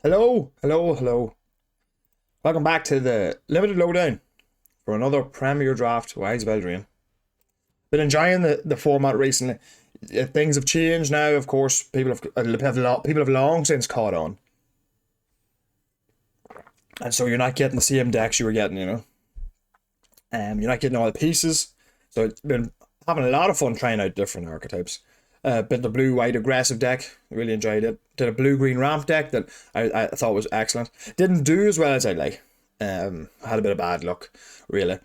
Hello. Welcome back to the limited lowdown for another Premier Draft Wilds of Eldraine. Been enjoying the format recently. Things have changed now. Of course, people have long since caught on, and so you're not getting the same decks you were getting. You're not getting all the pieces. So it's been having a lot of fun trying out different archetypes. Bit the blue-white aggressive deck. Really enjoyed it. Did a blue-green ramp deck that I thought was excellent. Didn't do as well as I'd like. Had a bit of bad luck, really.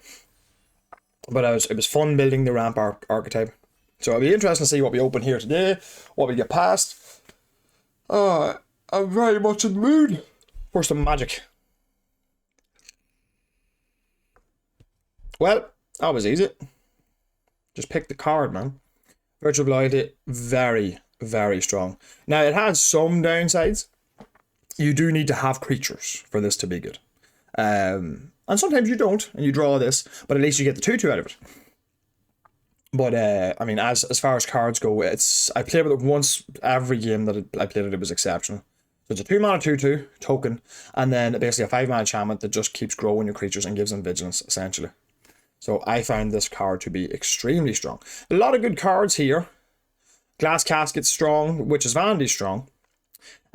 But it was fun building the ramp archetype. So it'll be interesting to see what we open here today, what we get past. I'm very much in the mood for some magic. Well, that was easy. Just pick the card, man. Virtue of Loyalty, very, very strong. Now, it has some downsides. You do need to have creatures for this to be good. And sometimes you don't, and you draw this, but at least you get the 2/2 out of it. But, I mean, as far as cards go, I played with it once every game that I played it was exceptional. So it's a 2-mana 2/2 token, and then basically a 5-mana enchantment that just keeps growing your creatures and gives them vigilance, essentially. So I found this card to be extremely strong. A lot of good cards here. Glass Casket's strong, Witch's Vanity strong.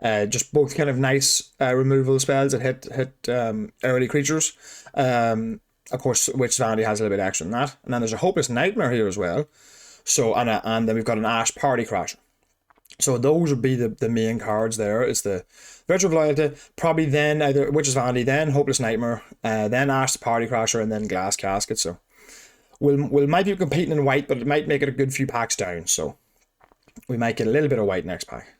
Just both kind of nice removal spells that hit early creatures. Of course, Witch's Vanity has a little bit extra than that. And then there's a Hopeless Nightmare here as well. So and then we've got an Ash Party Crasher. So those would be the main cards there. It's the Virtue of Loyalty, probably then either Witch's Vanity, then Hopeless Nightmare, then Ash the Party Crasher, and then Glass Casket. So we might be competing in white, but it might make it a good few packs down. So we might get a little bit of white next pack.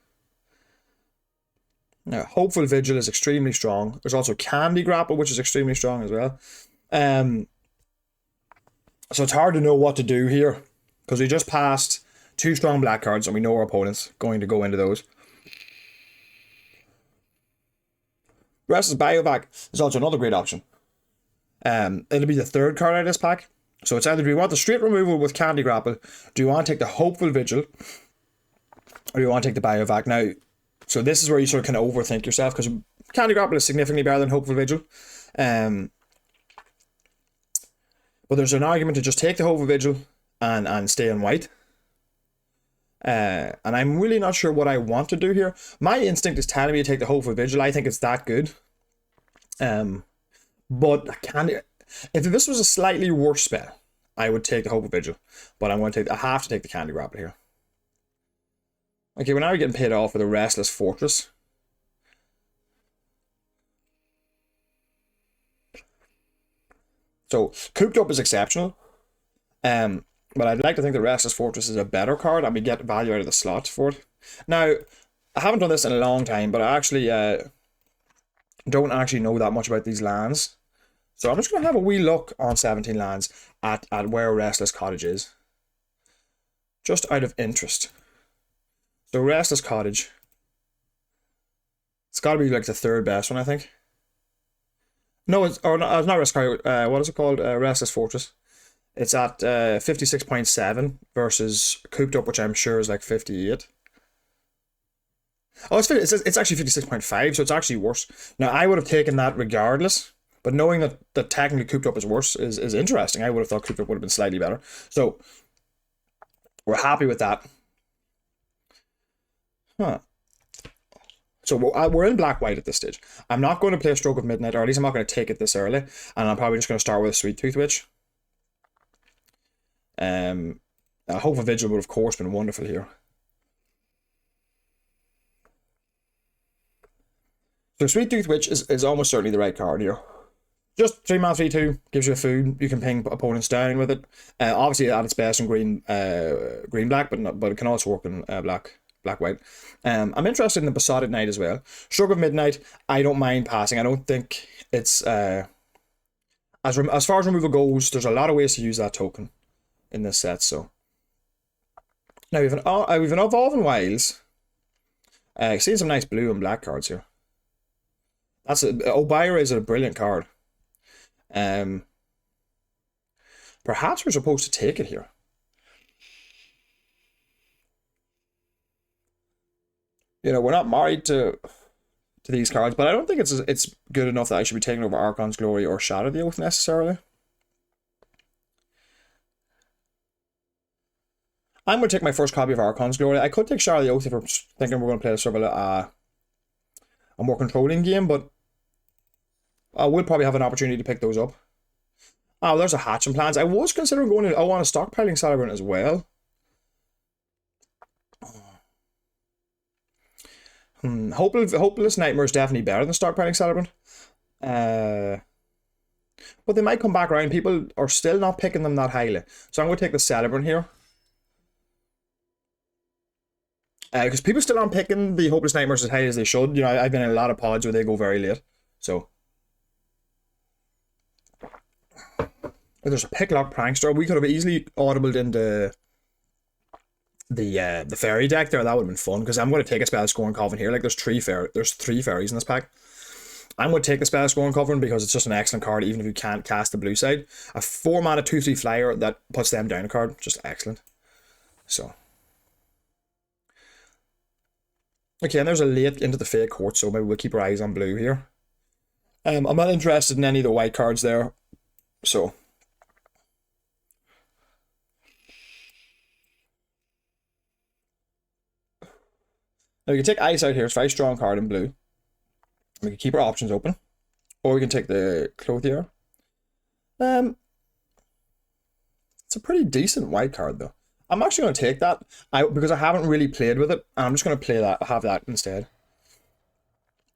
Now, Hopeful Vigil is extremely strong. There's also Candy Grapple, which is extremely strong as well. So it's hard to know what to do here, because we just passed 2 strong black cards, and we know our opponent's going to go into those. Restless Biovac is also another great option. It'll be the 3rd card out of this pack. So it's either do you want the straight removal with Candy Grapple, do you want to take the Hopeful Vigil, or do you want to take the Biovac? Now, so this is where you sort of kind of overthink yourself, because Candy Grapple is significantly better than Hopeful Vigil. But there's an argument to just take the Hopeful Vigil and stay in white. And I'm really not sure what I want to do here. My instinct is telling me to take the Hopeful Vigil. I think it's that good. But if this was a slightly worse spell, I would take the Hopeful Vigil. But I have to take the Candy Grapple here. Okay, we're now getting paid off with a Restless Fortress. So Cooped Up is exceptional. But I'd like to think the Restless Fortress is a better card, and we get value out of the slot for it. Now, I haven't done this in a long time, but I actually don't actually know that much about these lands. So I'm just going to have a wee look on 17 lands at where Restless Cottage is. Just out of interest. So Restless Cottage. It's got to be like the 3rd best one, I think. No, it's not Restless Cottage. What is it called? Restless Fortress. It's at 56.7 versus Cooped Up, which I'm sure is like 58. Oh, it's actually 56.5, so it's actually worse. Now, I would have taken that regardless, but knowing that technically Cooped Up is worse is interesting. I would have thought Cooped Up would have been slightly better. So, we're happy with that. Huh. So we're in black-white at this stage. I'm not going to play a Stroke of Midnight, or at least I'm not going to take it this early, and I'm probably just going to start with a Sweet Tooth Witch. Hopeful Vigil would of course been wonderful here. So Sweet Tooth Witch is almost certainly the right card here. Just 3-mana 3/2 gives you a food. You can ping opponents down with it. Obviously at its best in green black, but it can also work in black white. I'm interested in the Besotted Knight as well. Stroke of Midnight, I don't mind passing. I don't think it's as far as removal goes, there's a lot of ways to use that token in this set. So now we've an Evolving Wilds. Seeing some nice blue and black cards here. Obira is a brilliant card. Perhaps we're supposed to take it here. We're not married to to these cards, but I don't think it's good enough that I should be taking over Archon's Glory or Shadow the Oath necessarily. I'm going to take my first copy of Archon's Glory. I could take Shadow the Oath if we're thinking we're going to play a sort of a more controlling game, but I will probably have an opportunity to pick those up. Oh, there's a Hatching Plans. I was considering going to... I want a Stockpiling Celebrant as well. Hopeless Nightmare is definitely better than Stockpiling Celebrant. But they might come back around. People are still not picking them that highly. So I'm going to take the Celebrant here. Because people still aren't picking the Hopeless Nightmares as high as they should. You know, I've been in a lot of pods where they go very late. So... there's a Picklock Prankster. We could have easily audibled into the fairy deck there. That would have been fun, because I'm going to take a Spell Scoring Coven here. Like, there's three fairies in this pack. I'm going to take the Spell Scoring Coven because it's just an excellent card, even if you can't cast the blue side. A 4-mana 2/3 flyer that puts them down a card. Just excellent. So. Okay, and there's a late into the Fake Court, so maybe we'll keep our eyes on blue here. I'm not interested in any of the white cards there. So. Now we can take Ice out here. It's a very strong card in blue. We can keep our options open. Or we can take the Clothier. It's a pretty decent white card though. I'm actually going to take that because I haven't really played with it. And I'm just going to play that, have that instead.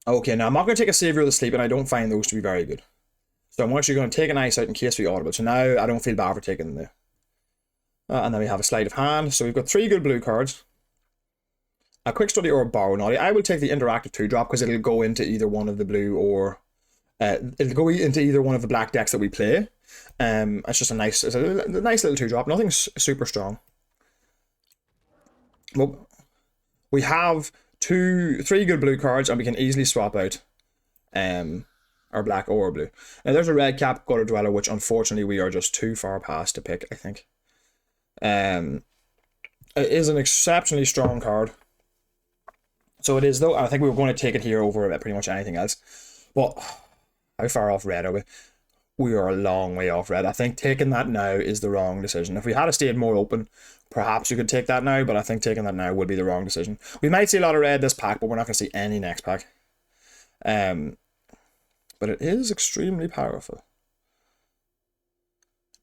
Okay, now I'm not going to take a Savior of the Sleep, and I don't find those to be very good. So I'm actually going to take an Ice out in case we audible. So now I don't feel bad for taking the... and then we have a Sleight of Hand. So we've got 3 good blue cards. A Quick Study or a Borrow Naughty. I will take the interactive 2-drop because it'll go into either one of the blue or it'll go into either one of the black decks that we play. It's just a nice little 2-drop. Nothing super strong. Well, we have 3 good blue cards, and we can easily swap out our black or blue. Now there's a red cap Gutter Dweller, which unfortunately we are just too far past to pick, I think. It is an exceptionally strong card. So it is, though. I think we were going to take it here over pretty much anything else. But how far off red are we? We are a long way off red. I think taking that now is the wrong decision. If we had stayed more open, perhaps you could take that now, but I think taking that now would be the wrong decision. We might see a lot of red this pack, but we're not going to see any next pack. But it is extremely powerful.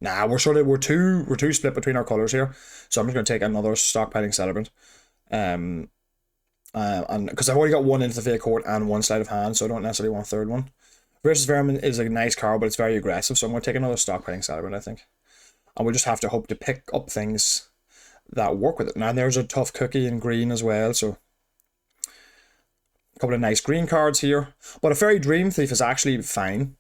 Nah, we're too split between our colours here. So I'm just going to take another Stockpiling Celebrant. And because I've already got one into the Fake Court and one Sleight of Hand, so I don't necessarily want a third one. Versus Vermin is a nice card, but it's very aggressive, so I'm going to take another Stockpiling Celebrant, I think. And we'll just have to hope to pick up things that work with it. Now there's a Tough Cookie in green as well, so a couple of nice green cards here. But a Fairy Dream Thief is actually fine.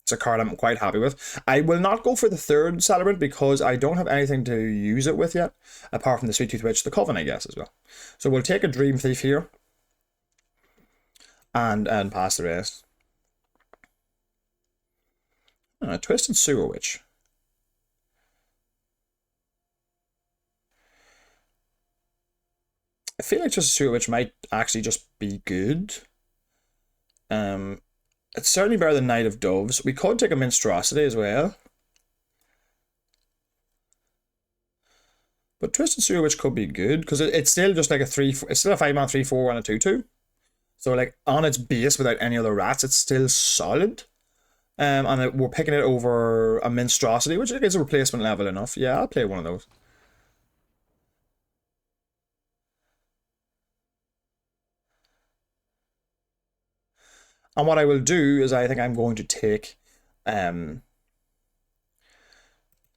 It's a card I'm quite happy with. I will not go for the third Celebrant because I don't have anything to use it with yet, apart from the Sweet Tooth Witch, the Coven, I guess, as well. So we'll take a Dream Thief here and pass the rest. A Twisted Sewer Witch. I feel like Twisted Sewer Witch might actually just be good. It's certainly better than Knight of Doves. We could take a Minstrosity as well. But Twisted Sewer Witch could be good, because it's still just like a 3-4, it's still a 5-man 3/4 and a 2/2. So like on its base without any other rats, it's still solid. And we're picking it over a Minstrosity, which is a replacement level enough. Yeah, I'll play one of those. And what I will do is I think I'm going to take, because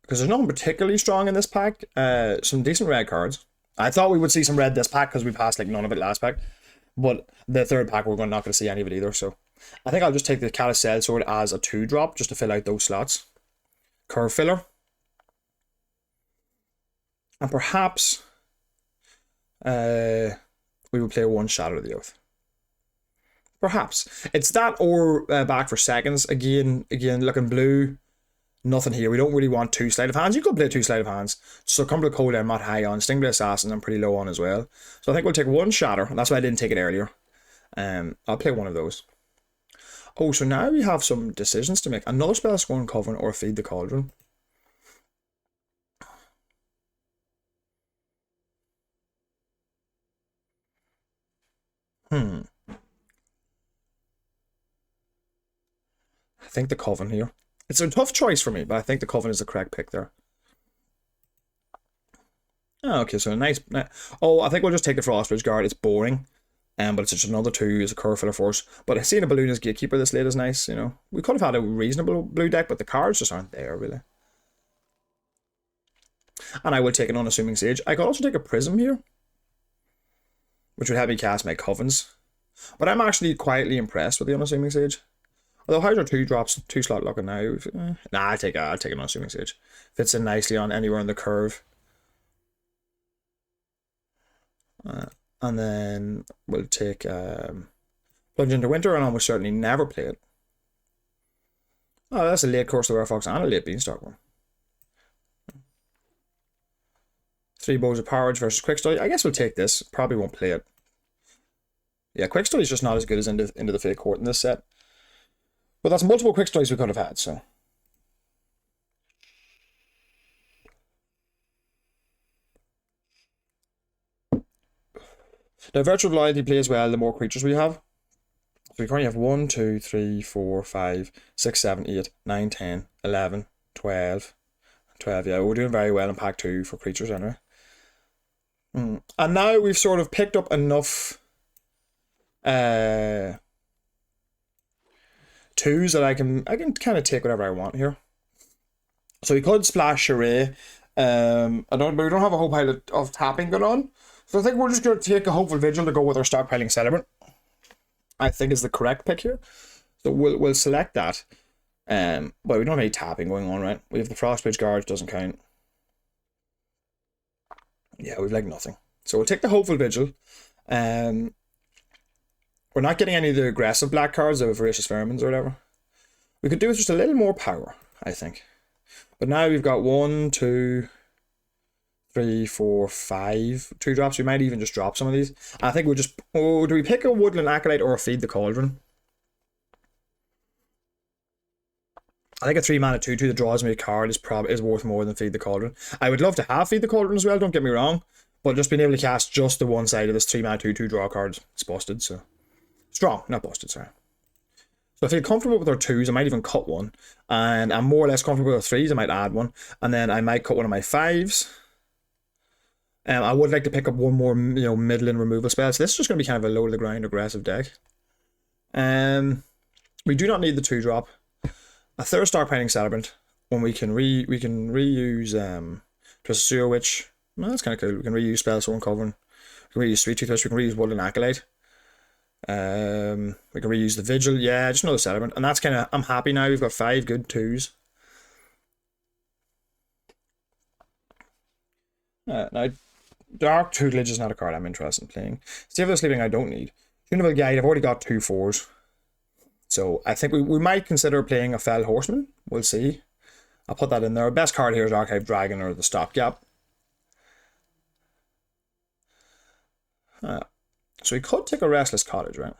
there's nothing particularly strong in this pack, some decent red cards. I thought we would see some red this pack because we passed like none of it last pack. But the third pack we're not going to see any of it either. So I think I'll just take the Calisel Sword as a 2-drop just to fill out those slots. Curve Filler. And perhaps we will play one Shadow of the Oath. Perhaps. It's that or back for seconds. Again, looking blue. Nothing here. We don't really want 2 Sleight of Hands. You could play 2 Sleight of Hands. So Cumberland Code I'm not high on. Stingblade Assassin I'm pretty low on as well. So I think we'll take one Shatter. And that's why I didn't take it earlier. I'll play one of those. Oh, so now we have some decisions to make. Another spell scorn Coven or Feed the Cauldron. I think the Coven here. It's a tough choice for me, but I think the Coven is the correct pick there. Oh, okay, so a nice... Oh, I think we'll just take the Frostbridge Guard. It's boring. But it's just another 2 as a curve filler force. But seeing a Balloon as Gatekeeper this late is nice, you know. We could have had a reasonable blue deck, but the cards just aren't there, really. And I will take an Unassuming Sage. I could also take a Prism here, which would help me cast my Covens. But I'm actually quietly impressed with the Unassuming Sage. Although Hydra 2 drops 2 slot locking now. Nah, I'll take an Unassuming Sage. Fits in nicely on anywhere on the curve. And then we'll take Plunge into Winter, and almost certainly never play it. Oh, that's a late Curse of the Werefox and a late Beanstalk one. 3 Bows of Porridge versus Quick Study. I guess we'll take this. Probably won't play it. Yeah, Quick Study is just not as good as into the Fate Court in this set. But that's multiple Quick Studies we could have had, so. Now, Virtue of Loyalty plays well the more creatures we have. So we currently have 1, 2, 3, 4, 5, 6, 7, 8, 9, 10, 11, 12. 12, yeah, we're doing very well in pack 2 for creatures anyway. And now we've sort of picked up enough 2s that I can kind of take whatever I want here. So we could splash Array. We don't have a whole pile of tapping going on. So I think we're just going to take a Hopeful Vigil to go with our stockpiling Celebrant. I think is the correct pick here. So we'll select that. But we don't have any tapping going on, right? We have the Frostbridge Guards, doesn't count. Yeah, we've like nothing. So we'll take the Hopeful Vigil. We're not getting any of the aggressive black cards, the Voracious Vermins or whatever. We could do with just a little more power, I think. But now we've got 1, 2, 3, 4, 5 2-drops. We might even just drop some of these. I think we'll just... Oh, do we pick a Woodland Acolyte or a Feed the Cauldron? I think a 3-mana 2-2 that draws me a card is worth more than Feed the Cauldron. I would love to have Feed the Cauldron as well, don't get me wrong. But just being able to cast just the one side of this 3-mana 2-2 draw card is busted, so... Strong, not busted, sorry. So I feel comfortable with our 2s, I might even cut one. And I'm more or less comfortable with our 3s, I might add one. And then I might cut one of my 5s. I would like to pick up one more, middling removal spell. So this is just going to be kind of a low to the ground aggressive deck. We do not need the 2-drop. A third stockpiling Celebrant when we can reuse Sewer Witch. Well, that's kind of cool. We can reuse Spellstorm Covering. We can reuse Sweet Tooth Witch. We can reuse Woodland Acolyte. We can reuse the Vigil. Yeah, just another Celebrant. And that's kind of... I'm happy now. We've got 5 good 2s. Now, Dark Tutelage is not a card I'm interested in playing. Stave of Sleeping I don't need. Universal Guide, I've already got 2 4s. So I think we might consider playing a Fell Horseman. We'll see. I'll put that in there. Best card here is Archive Dragon or the Stopgap. So we could take a Restless Cottage, right?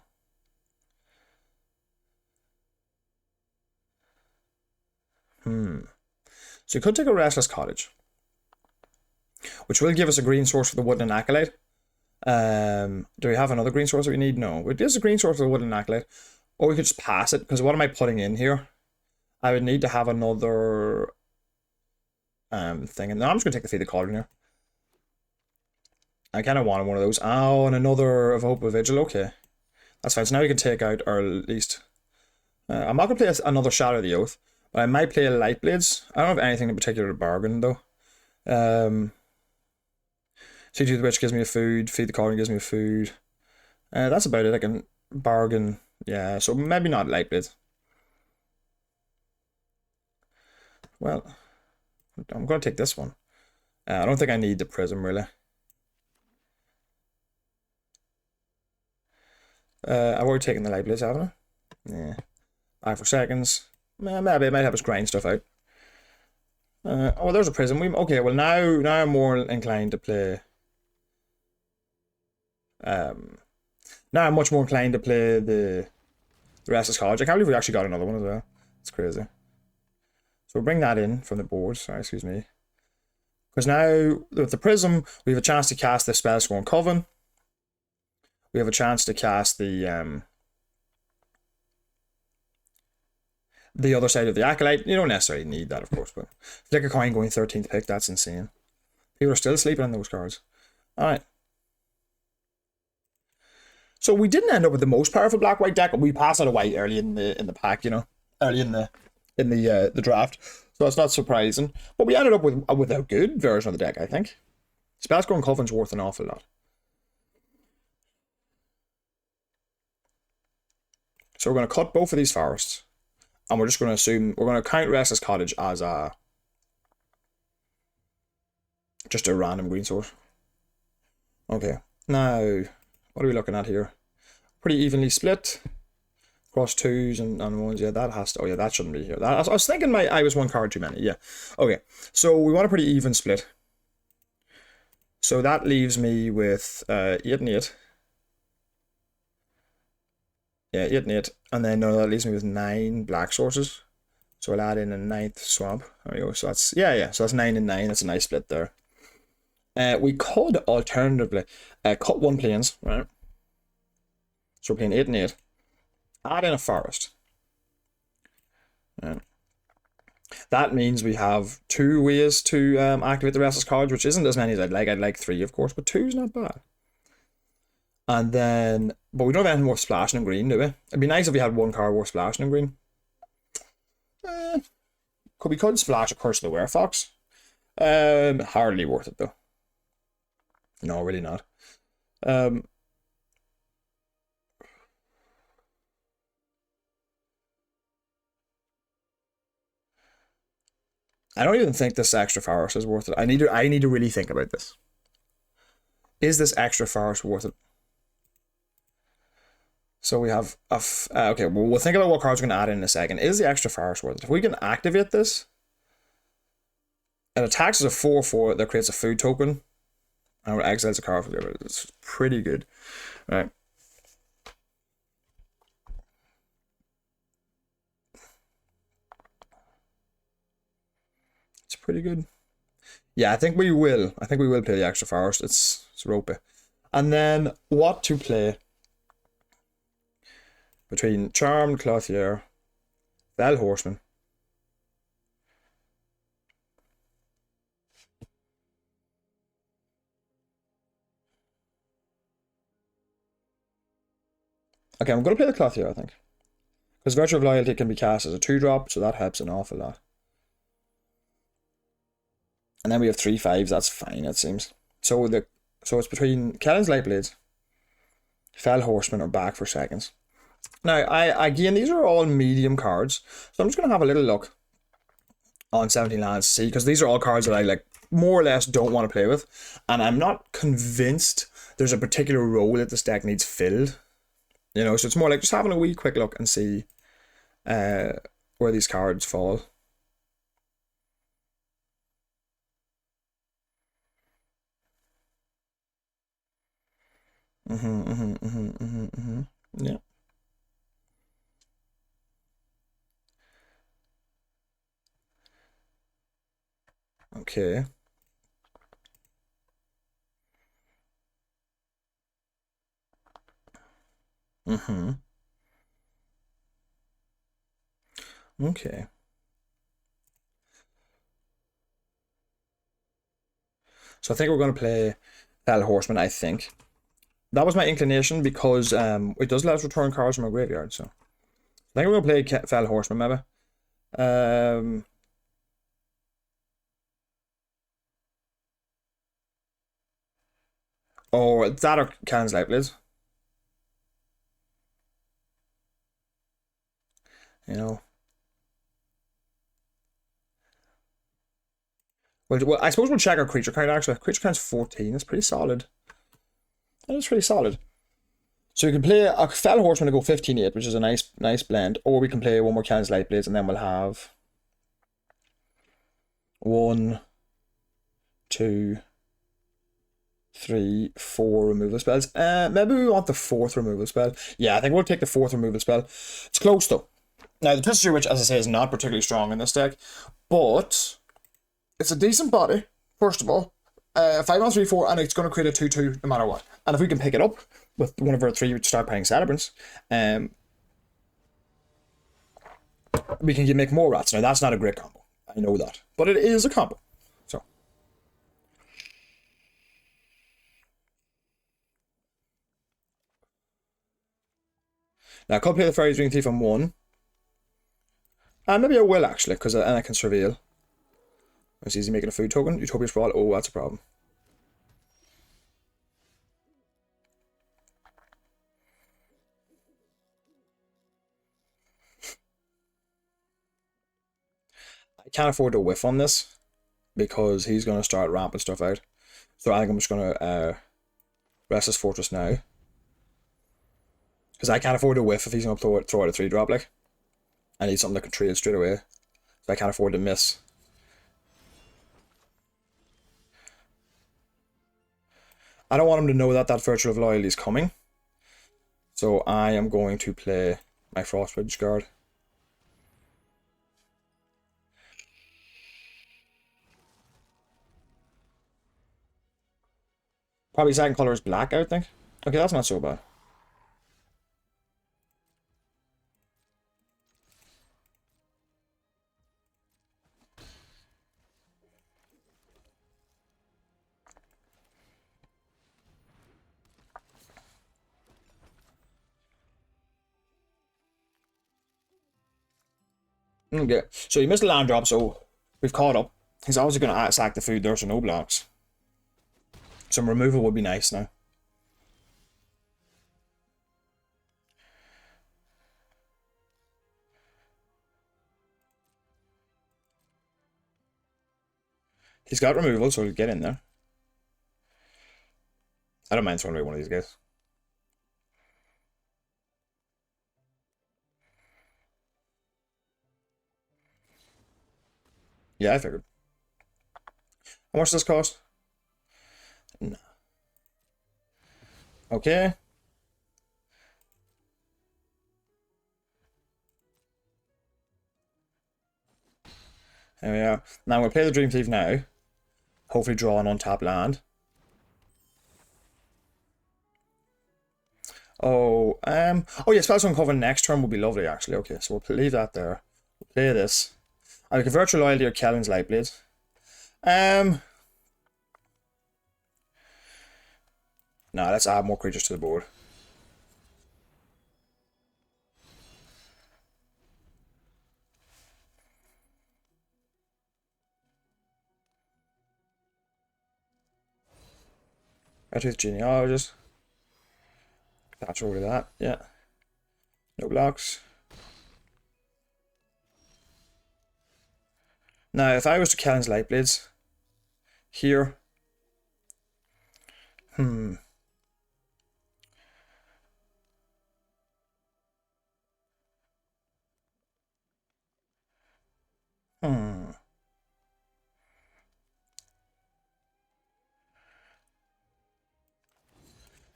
So we could take a Restless Cottage, which will give us a green source for the Woodland Acolyte. Do we have another green source that we need? No. It is a green source for the Woodland Acolyte. Or we could just pass it, because what am I putting in here? I would need to have another thing. And now I'm just going to take the Feed the Cauldron here. I kind of wanted one of those. Oh, and another of Hope of Vigil. Okay. That's fine. So now we can take out, or at least... I'm not going to play another Shadow of the Oath, but I might play a Light Blades. I don't have anything in particular to bargain, though. Sweet Tooth Witch gives me a food. Feed the Cauldron gives me a food. That's about it. I can bargain... Yeah, so maybe not Light Blades. Well, I'm going to take this one. I don't think I need the Prism, really. I've already taken the Light Blades, haven't I? Yeah. Eye for Seconds. Maybe it might help us grind stuff out. Oh, there's a Prism. Okay, well now I'm more inclined to play... Now Now I'm much more inclined to play the Restless College. I can't believe we actually got another one as well. It's crazy. So we'll bring that in from the board. Sorry, excuse me. Because now, with the Prism, we have a chance to cast the Spellscorn Coven. We have a chance to cast the other side of the Acolyte. You don't necessarily need that, of course, but Flick a Coin going 13th pick, that's insane. People are still sleeping on those cards. Alright. So we didn't end up with the most powerful black-white deck, but we passed out a white early in the pack, you know. Early in the draft. So that's not surprising. But we ended up with a good version of the deck, I think. Spellscorn Coven's worth an awful lot. So we're going to cut both of these forests. And we're just going to assume, we're going to count Restless Cottage as just a random green source. Okay. Now, what are we looking at here? Pretty evenly split. Cross twos and ones. Yeah, that has to, oh yeah, that shouldn't be here. I was thinking I was one card too many. Yeah. Okay. So we want a pretty even split. So that leaves me with 8 and 8. Yeah, 8 and 8. And then that leaves me with 9 black sources. So I'll add in a 9th swamp. There we go. So that's, yeah. So that's 9 and 9. That's a nice split there. We could alternatively cut 1 plains, right? So we're playing 8 and 8. Add in a forest. Right. That means we have 2 ways to activate the Restless College, which isn't as many as I'd like. I'd like 3, of course, but 2 is not bad. And then, but we don't have anything worth splashing in green, do we? It'd be nice if we had 1 card worth splashing in green. We could splash a Curse of the Werefox. Hardly worth it though. No, really not. I don't even think this extra forest is worth it. I need to really think about this. Is this extra forest worth it? So we have okay, well, we'll think about what cards we're going to add in a second. Is the extra forest worth it? If we can activate this, it attacks as a 4/4 that creates a food token, and it exiles a card from the other. It's pretty good, right? It's pretty good. Yeah, I think we will. I think we will play the extra forest. It's ropey. And then what to play between Charmed Clothier, Fell Horseman, okay, I'm going to play the Clothier, I think. Because Virtue of Loyalty can be cast as a 2-drop, so that helps an awful lot. And then we have 3/5s, that's fine, it seems. So it's between Kellen's Lightblades, Fell Horseman, or Back for Seconds. Now, again, these are all medium cards, so I'm just going to have a little look on 17 Lands to see, because these are all cards that I like more or less don't want to play with, and I'm not convinced there's a particular role that this deck needs filled. You know, so it's more like just having a wee quick look and see where these cards fall. Yeah. Okay. Okay. So I think we're going to play Fell Horseman, I think. That was my inclination because it does let us return cards from our graveyard, so I think we're going to play Fell Horseman, maybe. Or that or Canon's Lightblades. You know. Well, I suppose we'll check our creature count, actually. Creature count's 14. That's pretty solid. That is pretty solid. So we can play a Fell Horseman to go 15-8, which is a nice blend. Or we can play one more Canon's Lightblades, and then we'll have 1, 2, 3, 4 removal spells. Maybe we want the 4th removal spell. Yeah, I think we'll take the 4th removal spell. It's close though. Now the Twisted Witch, as I say, is not particularly strong in this deck, but it's a decent body. First of all, 5-3-4, and it's going to create a 2/2 no matter what. And if we can pick it up with one of our 3 start playing Celebrants, we can make more rats. Now that's not a great combo. I know that, but it is a combo. So. Now I could play the Fairy Dream Thief on 1. And maybe I will actually, because I can surveil. It's easy making a food token. Utopia Sprawl. Oh, that's a problem. I can't afford to whiff on this because he's going to start ramping stuff out. So I think I'm just going to Restless Fortress now. Because I can't afford to whiff if he's going to throw out a 3-drop, like. I need something that can trade straight away. So I can't afford to miss. I don't want him to know that Virtue of Loyalty is coming. So I am going to play my Frostbridge Guard. Probably second color is black, I would think. Okay, that's not so bad. Okay, so he missed a land drop, so we've caught up. He's obviously going to sack the food there, so no blocks. Some removal would be nice now. He's got removal, so he'll get in there. I don't mind throwing away one of these guys. Yeah, I figured. How much does this cost? No. Okay. There we are. Now we'll play the Dream Thief now. Hopefully draw an untapped land. Oh, yeah, Spellstone Coven next turn will be lovely, actually. Okay, so we'll leave that there. We'll play this. And we can Virtual Loyalty or Kellen's Lightblade. No, let's add more creatures to the board. Redtooth Genealogist. Patch over that, yeah. No blocks. Now, if I was to Kellen's Lightblades here,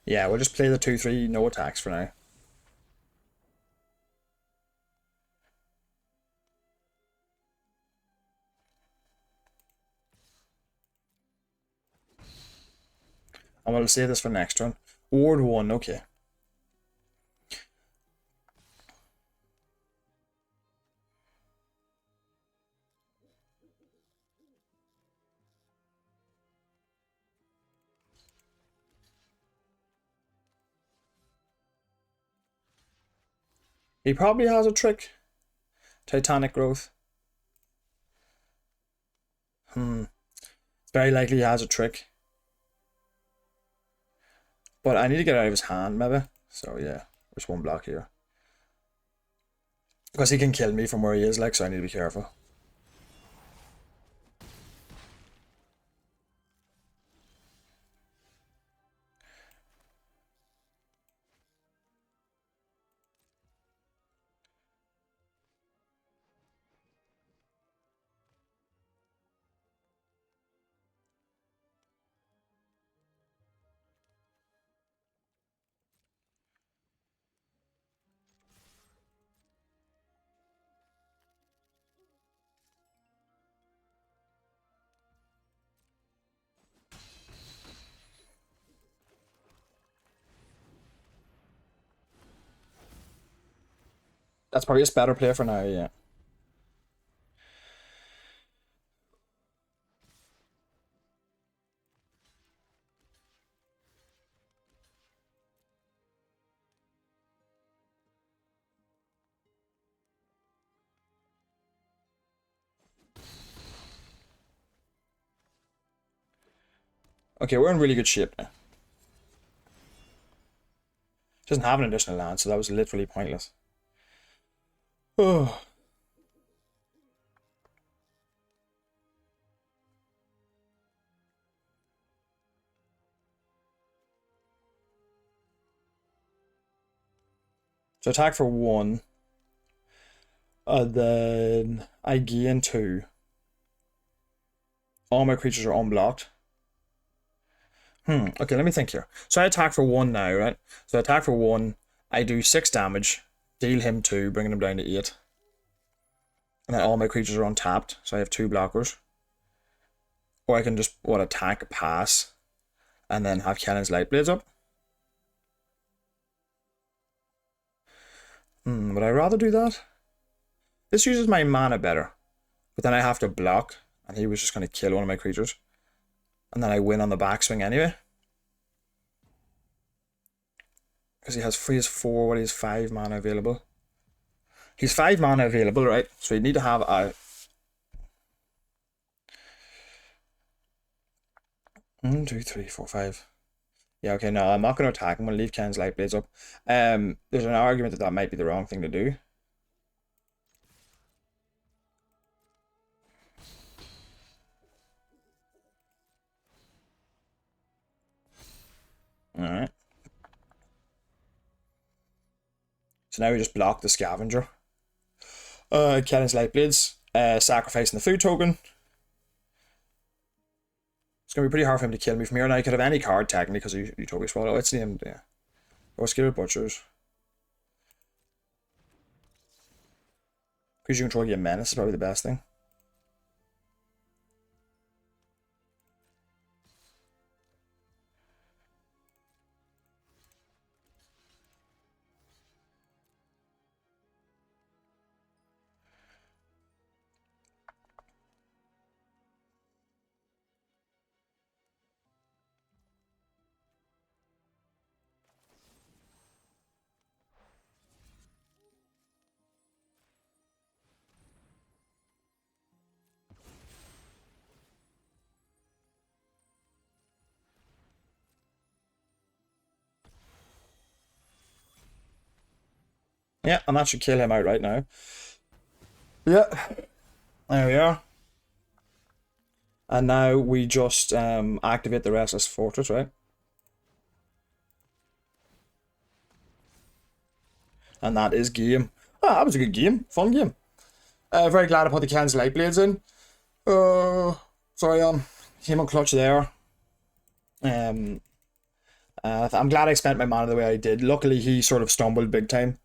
Yeah, we'll just play the 2/3, no attacks for now. And we'll save this for next turn. Ward 1, okay. He probably has a trick. Titanic Growth. It's very likely he has a trick. But I need to get out of his hand, maybe. So yeah, there's one block here. Because he can kill me from where he is, like, so I need to be careful. That's probably a better play for now, yeah. Okay, we're in really good shape now. Doesn't have an additional land, so that was literally pointless. Oh. So attack for 1. Then I gain 2. All my creatures are unblocked. Okay, let me think here. So I attack for 1 now, right? So I attack for 1. I do 6 damage. Deal him 2, bringing him down to 8. And then all my creatures are untapped, so I have 2 blockers. Or I can just, attack, pass, and then have Cannon's Lightblades up. Would I rather do that? This uses my mana better. But then I have to block, and he was just going to kill one of my creatures. And then I win on the backswing anyway. Because he has 4, he has 5 mana available. He's 5 mana available, right? So you need to have a... 1, 2, 3, 4, 5. Yeah, okay, no, I'm not going to attack. I'm going to leave Ken's Lightblades up. There's an argument that might be the wrong thing to do. Alright. So now we just block the Scavenger. Ken's Lightblades. Sacrificing the food token. It's going to be pretty hard for him to kill me from here. Now he could have any card technically because of Utopia Swallow. It's named, yeah. Or Skilled Butchers. Creature control get menace is probably the best thing. Yeah, and that should kill him out right now. Yeah. There we are. And now we just activate the Restless Fortress, right? And that is game. Ah, that was a good game. Fun game. Very glad I put the Ken's Lightblades in. Sorry, came on clutch there. I'm glad I spent my mana the way I did. Luckily, he sort of stumbled big time.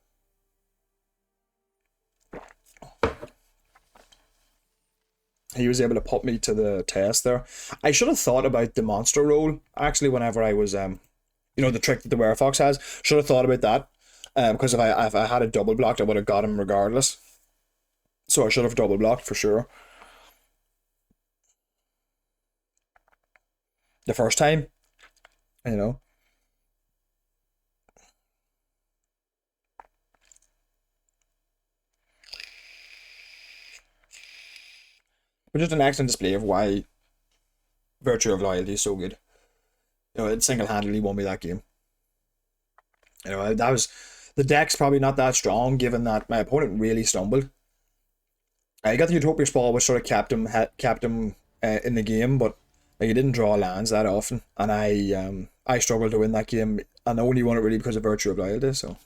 He was able to put me to the test there. I should have thought about the monster roll, actually, whenever I was, the trick that the Werefox has. Should have thought about that. Because if I had it double blocked, I would have got him regardless. So I should have double blocked for sure. The first time, you know. But just an excellent display of why Virtue of Loyalty is so good. It single-handedly won me that game. That was... The deck's probably not that strong, given that my opponent really stumbled. I got the Utopia Sprawl, which sort of kept him in the game, but he didn't draw lands that often, and I struggled to win that game, and I only won it really because of Virtue of Loyalty, so...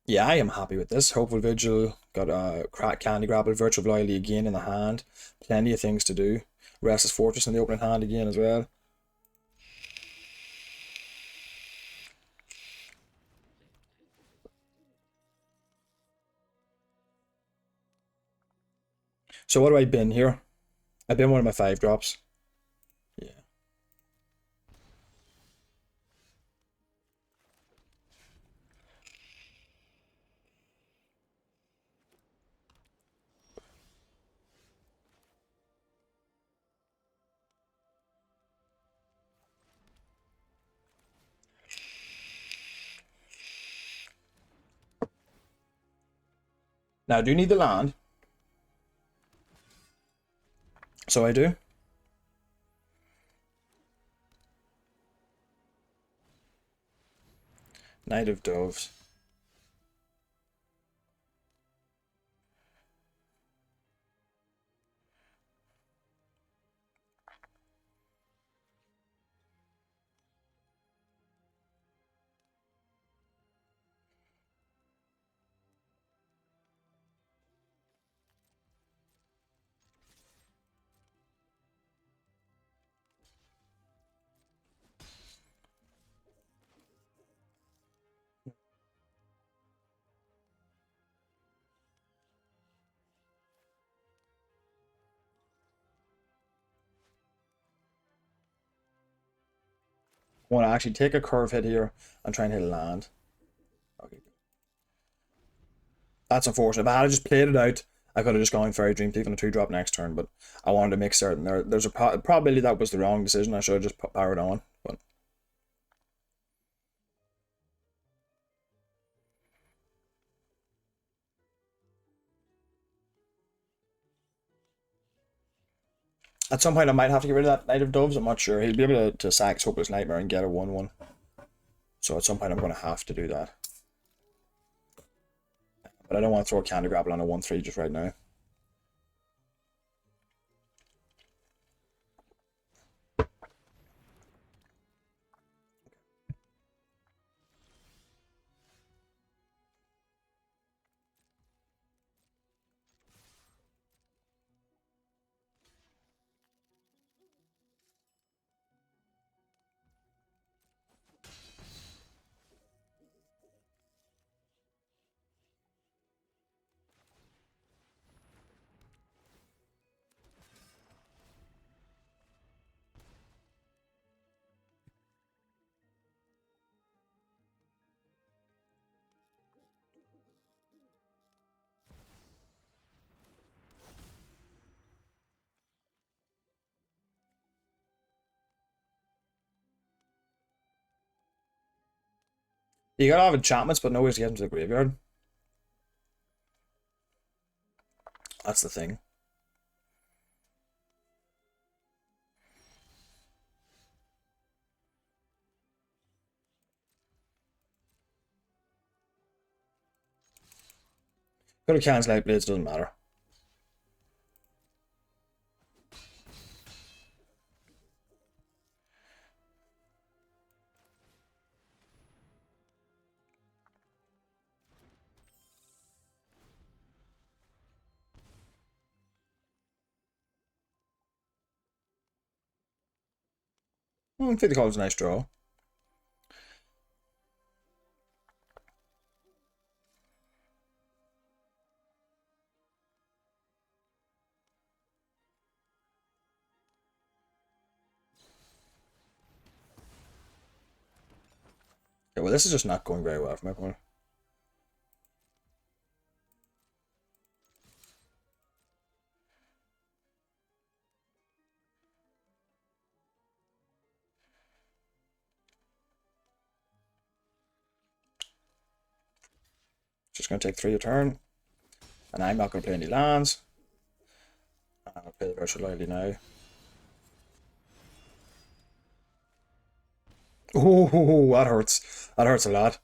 Yeah, I am happy with this. Hopeful Vigil, got a crack Candy Grapple, Virtue of Loyalty again in the hand. Plenty of things to do. Restless Fortress in the opening hand again as well. So what do I bin here? I bin one of my 5-drops. Yeah. Now, I do need the land. So I do. Knight of Doves. I want to actually take a curve hit here and try and hit a land. Okay. That's unfortunate. If I had just played it out, I could have just gone Fairy Dream Thief on a 2-drop next turn, but I wanted to make certain there's a probability that was the wrong decision. I should have just powered on, but at some point I might have to get rid of that Knight of Doves. I'm not sure. He'll be able to sack his Hopeless Nightmare and get a 1/1. So at some point I'm going to have to do that. But I don't want to throw a Candy Grapple on a 1/3 just right now. You gotta have enchantments, but no ways to get them to the graveyard. That's the thing. Go to cancel out Blades, doesn't matter. I think the call's a nice draw. Okay, well, this is just not going very well for my opponent. Just going to take 3 a turn. And I'm not going to play any lands. I'll play the Virtual Loyalty now. Oh, that hurts. That hurts a lot.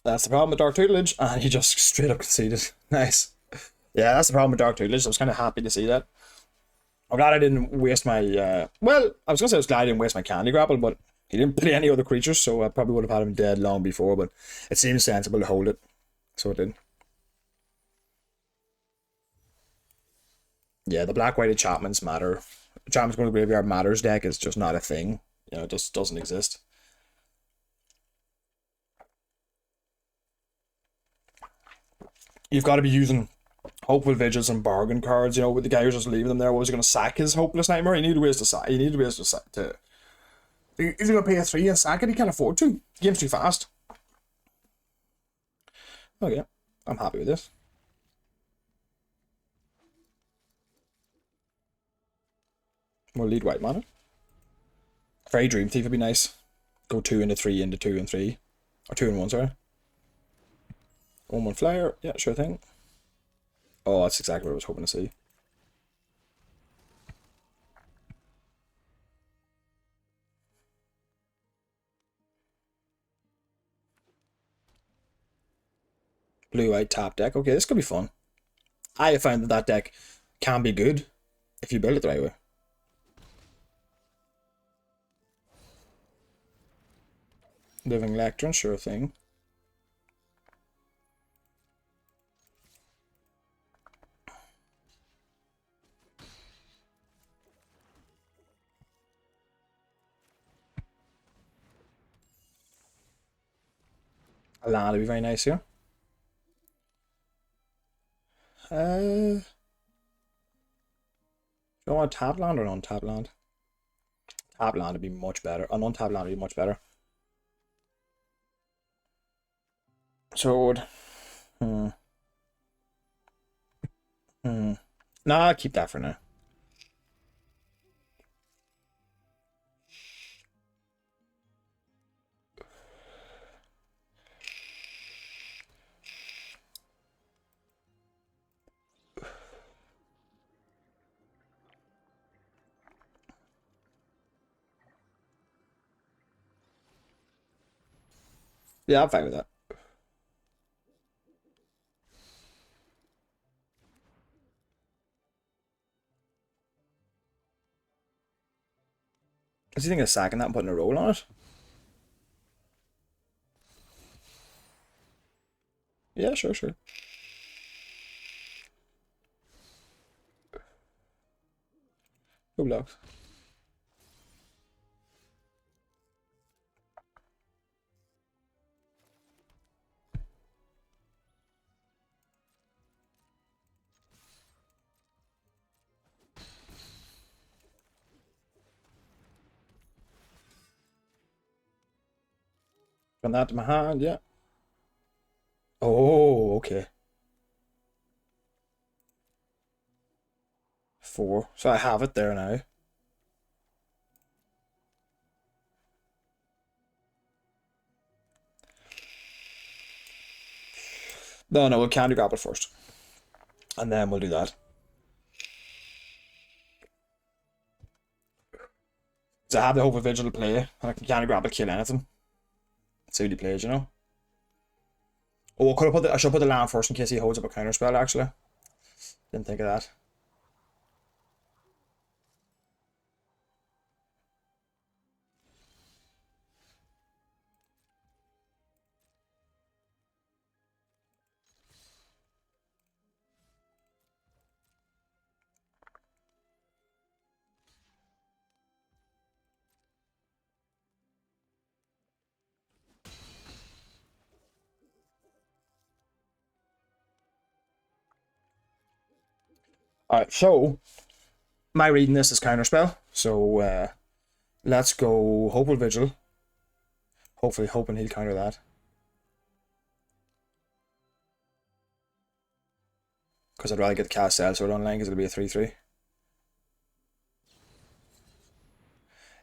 That's the problem with Dark Tutelage. And he just straight up conceded. Nice. Yeah, that's the problem with Dark Tutelage. I was kind of happy to see that. I'm glad I didn't waste my... well, I was going to say I was glad I didn't waste my Candy Grapple, but he didn't play any other creatures, so I probably would have had him dead long before, but it seems sensible to hold it. So it did. Yeah, the black-white enchantments matter. Enchantments going to graveyard matters deck is just not a thing. You know, it just doesn't exist. You've got to be using Hopeful Vigils and bargain cards. You know, with the guy who's just leaving them there, what was he going to sack his Hopeless Nightmare? He needed ways to sack. He needed ways to sack. Is he going to pay a 3 and sack it? He can't afford to. The game's too fast. Okay, I'm happy with this. More lead white mana. Fairy Dream Thief would be nice. Go 2 into 3 into 2 and 3. Or 2 and 1, sorry. 1/1 flyer. Yeah, sure thing. Oh, that's exactly what I was hoping to see. Blue-white top deck. Okay, this could be fun. I have found that that deck can be good if you build it the right way. Living Lectern, sure thing. A land would be very nice here. Do you want a tap land or an untap land? Tap land would be much better. An untap land would be much better. Sword. Hmm. Nah, I'll keep that for now. Yeah, I'm fine with that. Is he thinking of sacking that and putting a roll on it? Yeah, sure. No blocks. From that to my hand, yeah. Oh, okay. 4. So I have it there now. No, we'll candy grab it first. And then we'll do that. So I have the Hope of Vigil to play, and I can candy grab it, kill anything. See what he plays, you know? Oh, I should put the land first in case he holds up a counter spell, actually. Didn't think of that. Alright, so my reading this is counterspell. So let's go Hopeful Vigil. Hopefully hoping he'll counter that. Because I'd rather get the cast Elsword online because it'll be a 3/3.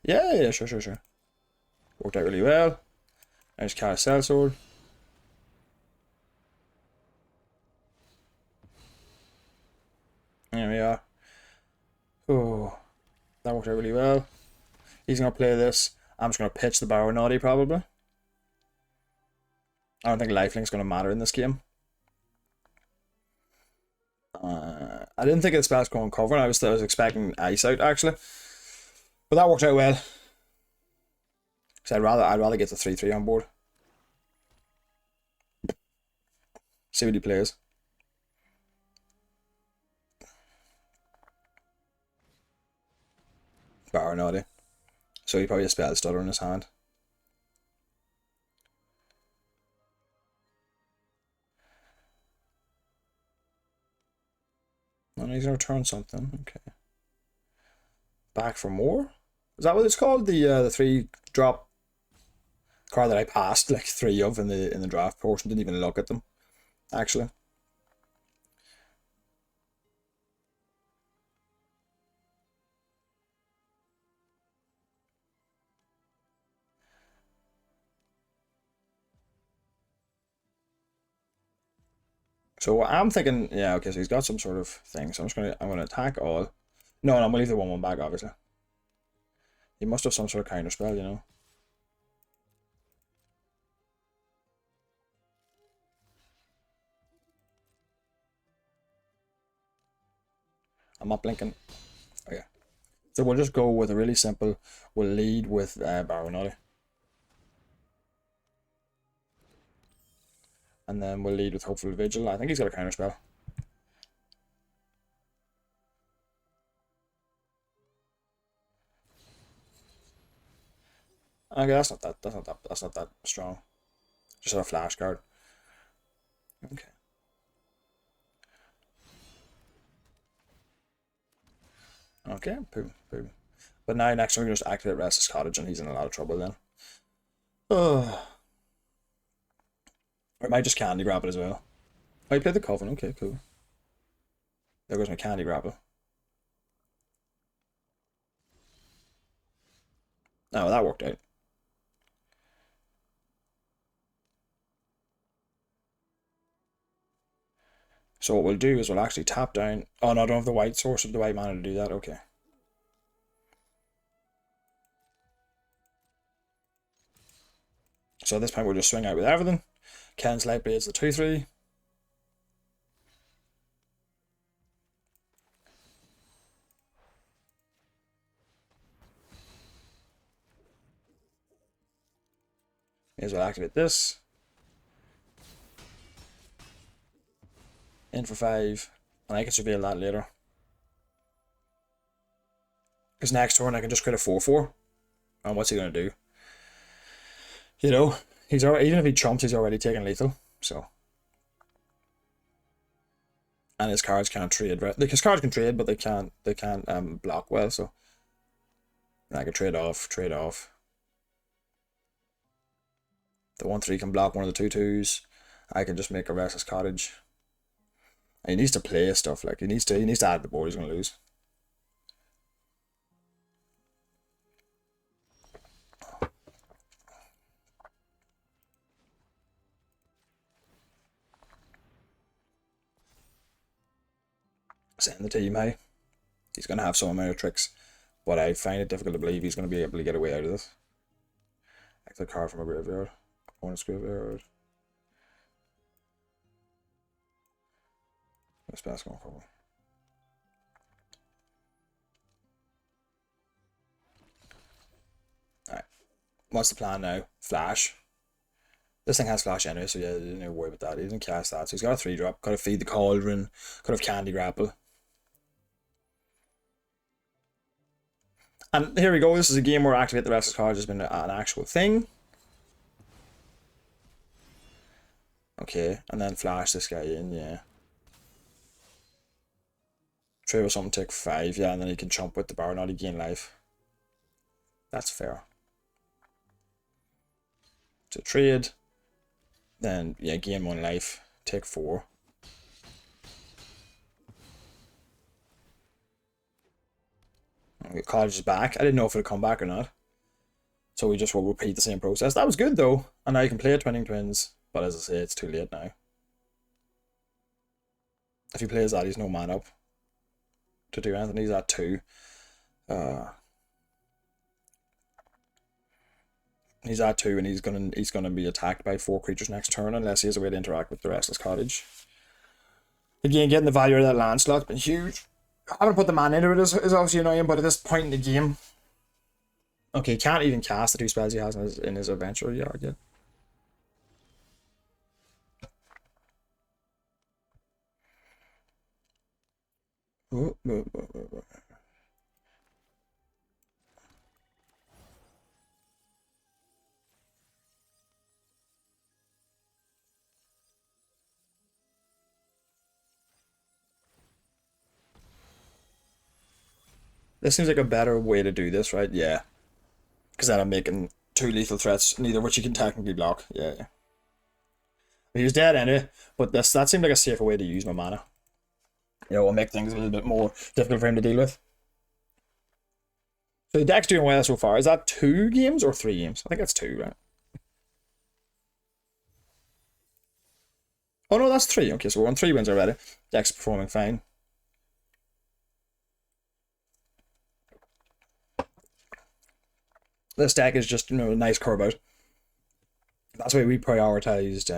Yeah, sure. Worked out really well. There's cast Elsword. There we are. Oh, that worked out really well. He's going to play this. I'm just going to pitch the Barrow Naughty probably. I don't think Lifelink's going to matter in this game. I didn't think the spell's going to cover. I was expecting Ice Out actually, but that worked out well. So I'd rather get the 3/3 on board. See what he plays. Barrow Naughty. So he probably has Spell Stutter in his hand. And he's gonna return something. Okay. Back for more? Is that what it's called? The 3-drop card that I passed like 3 of in the draft portion. Didn't even look at them, actually. So I'm thinking, yeah, okay, so he's got some sort of thing. So I'm gonna attack all. No, I'm gonna leave the 1/1 back, obviously. He must have some sort of counter spell, you know. I'm not blinking. Okay. So we'll just go with a really simple. We'll lead with Baronelli. And then we'll lead with Hopeful Vigil. I think he's got a counter spell. Okay, that's not that strong. Just a flash card. Okay. Okay, boom, boom. But now next time we can just activate Restless Cottage and he's in a lot of trouble then. Or it might just Candy Grapple as well. Oh, you played the Coven, okay, cool. There goes my Candy Grapple. Oh, that worked out. So what we'll do is we'll actually tap down. Oh no, I don't have the white source of the white mana to do that. Okay. So at this point we'll just swing out with everything. Ken's Lightblade's the 2/3. May as well activate this. In for 5. And I can surveil that later. Because next turn I can just create a 4/4. And what's he going to do? You know, he's already, even if he chumps, he's already taking lethal. So. And his cards can't trade. His cards can trade, but they can't block well, so. And I can trade off. The 1/3 can block one of the 2/2s. I can just make a Restless Cottage. And he needs to play stuff, like he needs to add the board, he's gonna lose. Send the team, hey. He's gonna have some amount of tricks, but I find it difficult to believe he's gonna be able to get away out of this. Exit card from a graveyard. Opponent's graveyard. This basketball cover. Alright. What's the plan now? Flash. This thing has flash anyway, so yeah, didn't even worry about that. He didn't cast that. So he's got a 3-drop. Could have Feed the Cauldron. Could have Candy Grapple. And here we go. This is a game where Activate the Restless Cottage has been an actual thing. Okay, and then flash this guy in, yeah. Trade with something, take 5, yeah, and then he can chump with the Baronelli, gain life. That's fair. To trade, then yeah, gain 1 life, take 4. Okay, Cottage is back. I didn't know if it would come back or not. So we just will repeat the same process. That was good though. And now you can play a Twinning Twins, but as I say, it's too late now. If he plays that, he's no man up to do anything. He's at 2. He's at 2 and he's gonna be attacked by 4 creatures next turn unless he has a way to interact with the Restless Cottage. Again, getting the value of that land slot's been huge. Having put the man into it is obviously annoying, but at this point in the game, okay, he can't even cast the 2 spells he has in his adventure yard yet. This seems like a better way to do this, right? Yeah. Because then I'm making 2 lethal threats, neither of which you can technically block. Yeah. He was dead anyway, but that seemed like a safer way to use my mana. You know, it'll make things a little bit more difficult for him to deal with. So the deck's doing well so far. Is that 2 games or 3 games? I think that's 2, right? Oh no, that's 3. Okay, so we're on 3 wins already. Deck's performing fine. This deck is just, a nice curve out. That's why we prioritized,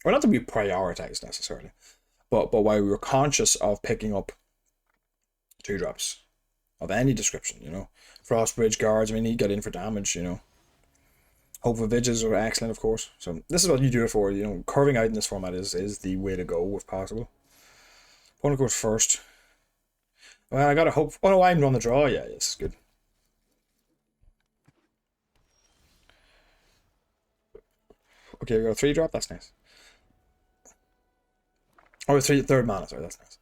or not that we prioritized necessarily, but why we were conscious of picking up 2-drops of any description, Frostbridge guards, I mean, he got in for damage, Hope of Vigils are excellent, of course. So this is what you do it for, curving out in this format is the way to go if possible. Opponent goes first. Well, I gotta hope. Oh no, I'm on the draw. Yeah, yes, good. Okay, we got a 3-drop. That's nice. Or third mana. Sorry, that's nice.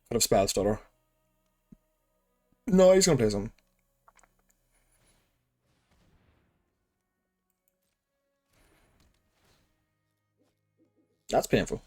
Could have spell stutter. No, he's gonna play something. That's painful.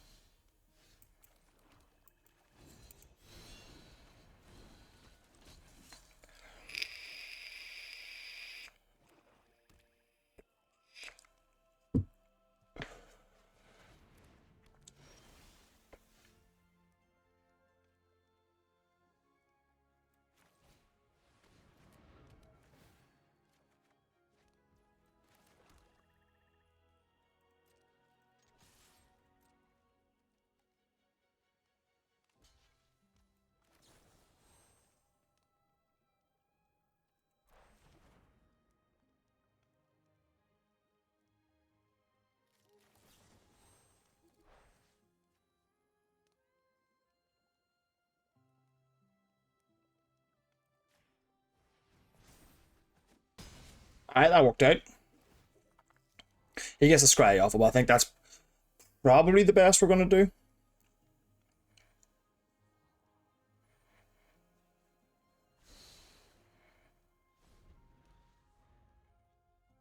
Alright, that worked out. He gets a scry off it, but I think that's probably the best we're gonna do.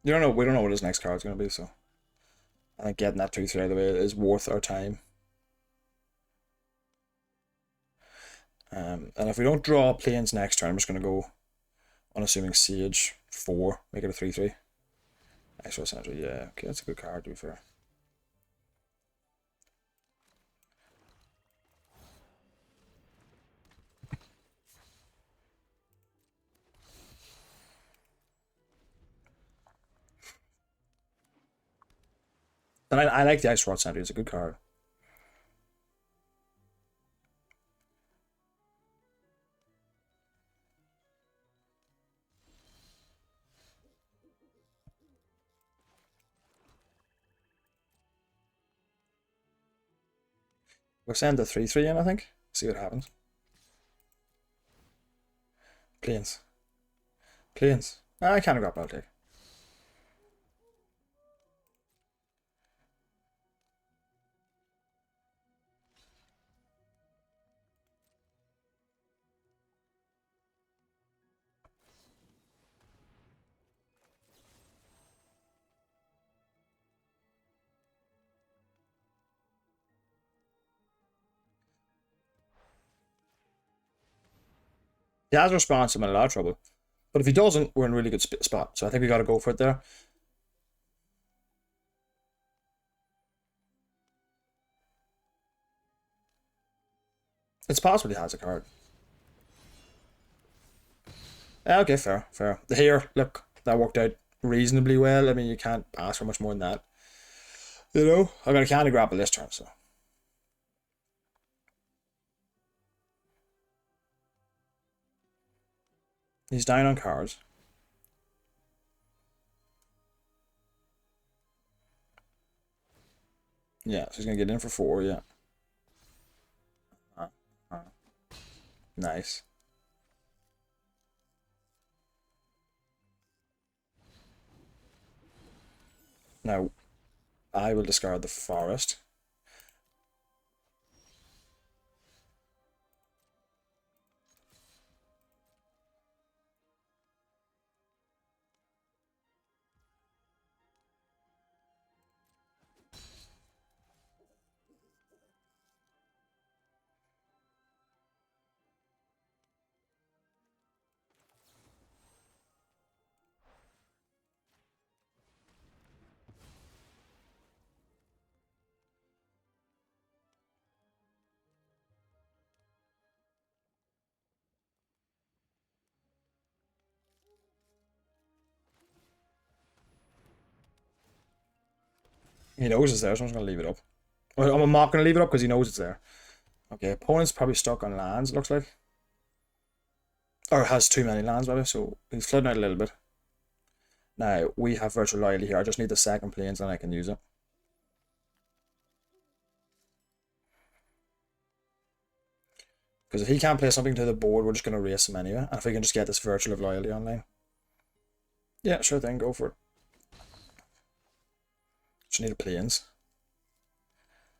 We don't know what his next card's gonna be, so I think getting that 2-3 out of the way is worth our time. And if we don't draw planes next turn, I'm just gonna go unassuming Sage 4, make it a 3-3. Extra Center, yeah, okay, that's a good card to be fair. And I like the Ice Rod Sentry, it's a good card. We'll send the 3-3 in, I think. See what happens. Planes. Planes. I can't grab, I'll take. He has a response, I'm in a lot of trouble. But if he doesn't, we're in a really good spot. So I think we got to go for it there. It's possible he has a card. Okay, fair, fair. Here, look, that worked out reasonably well. I mean, you can't ask for much more than that. I got a candy grapple this turn, so. He's down on cards. Yeah, so he's gonna get in for 4, yeah. Nice. Now, I will discard the forest. He knows it's there, so I'm just going to leave it up. I'm not going to leave it up because he knows it's there. Okay, opponent's probably stuck on lands, it looks like. Or has too many lands, maybe, so he's flooding out a little bit. Now, we have Virtual Loyalty here. I just need the second planes and I can use it. Because if he can't play something to the board, we're just going to race him anyway. And if we can just get this Virtual of Loyalty online. Yeah, sure thing, go for it. Just need a planes.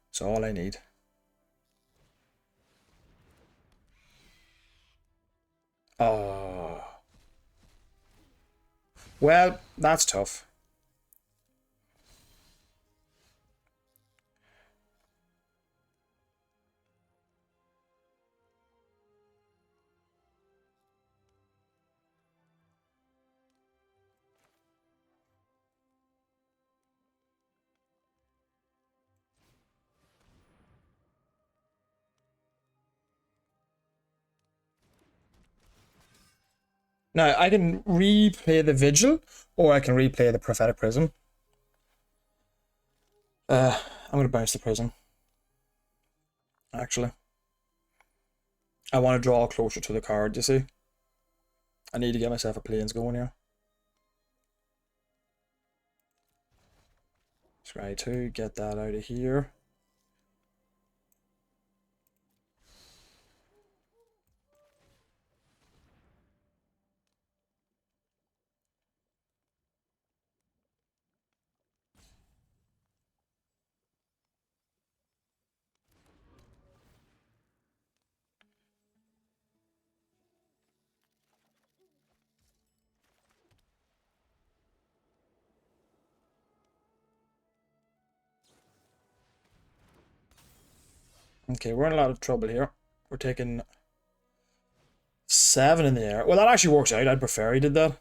That's all I need. Oh. Well, that's tough. Now, I can replay the Vigil, or I can replay the Prophetic Prism. I'm going to bounce the Prism. Actually. I want to draw closer to the card, you see? I need to get myself a planes going here. Try to get that out of here. Okay, we're in a lot of trouble here. We're taking 7 in the air. Well, that actually works out. I'd prefer he did that.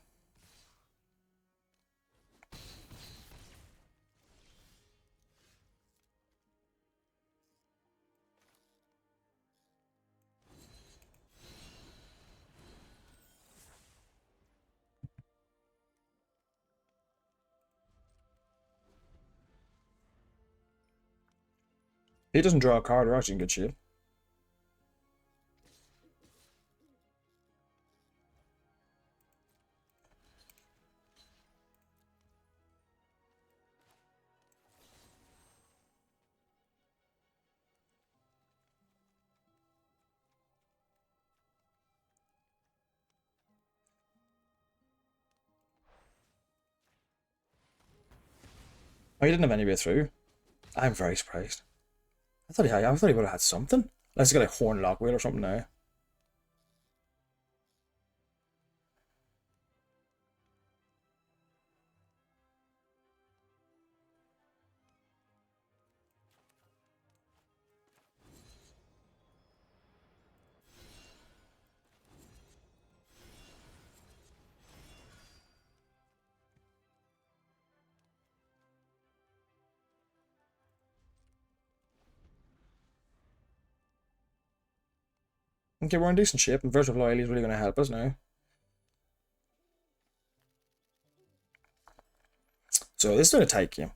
He doesn't draw a card. We're actually in good shape. Oh, he didn't have any way through. I'm very surprised. I thought he would have had something. Unless he's got a Horn Lockwheel or something now. Okay, we're in decent shape, and Virtual Loyalty is really going to help us now. So this is a tight game.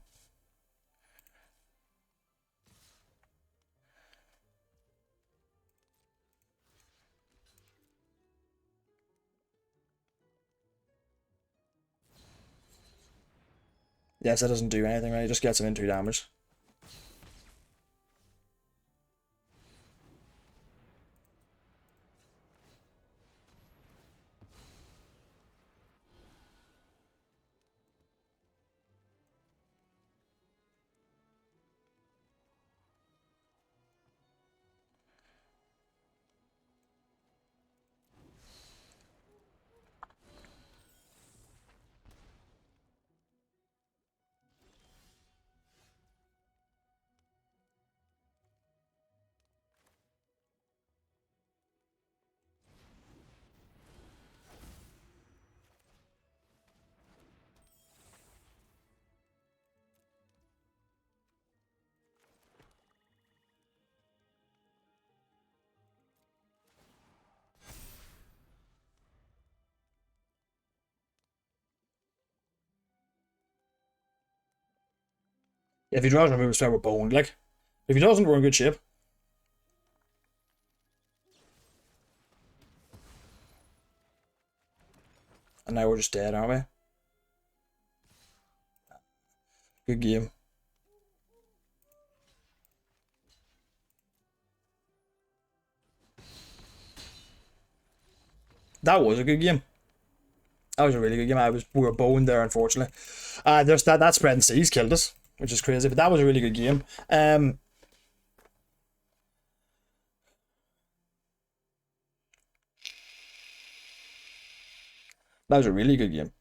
Yes, that doesn't do anything, right? It just gets him into damage. If he draws a removal spell, we're boned. Like, if he doesn't, we're in good shape. And now we're just dead, aren't we? Good game. That was a good game. That was a really good game. We were boned there, unfortunately. There's that spreading seas killed us, which is crazy. But that was a really good game. That was a really good game.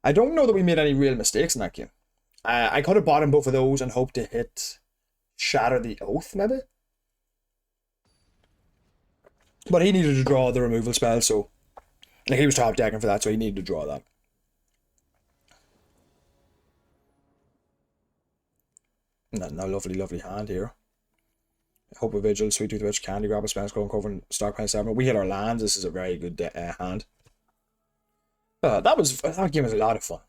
I don't know that we made any real mistakes in that game. I could have bought him both of those and hoped to hit Shatter the Oath, maybe. But he needed to draw the removal spell, so like he was top decking for that, so he needed to draw that. No, lovely, lovely hand here. Hope of Vigil, Sweet Tooth Witch, Candy Grab, Spence, Golden Coven, Stockpile 7. We hit our lands. This is a very good hand. That game was a lot of fun.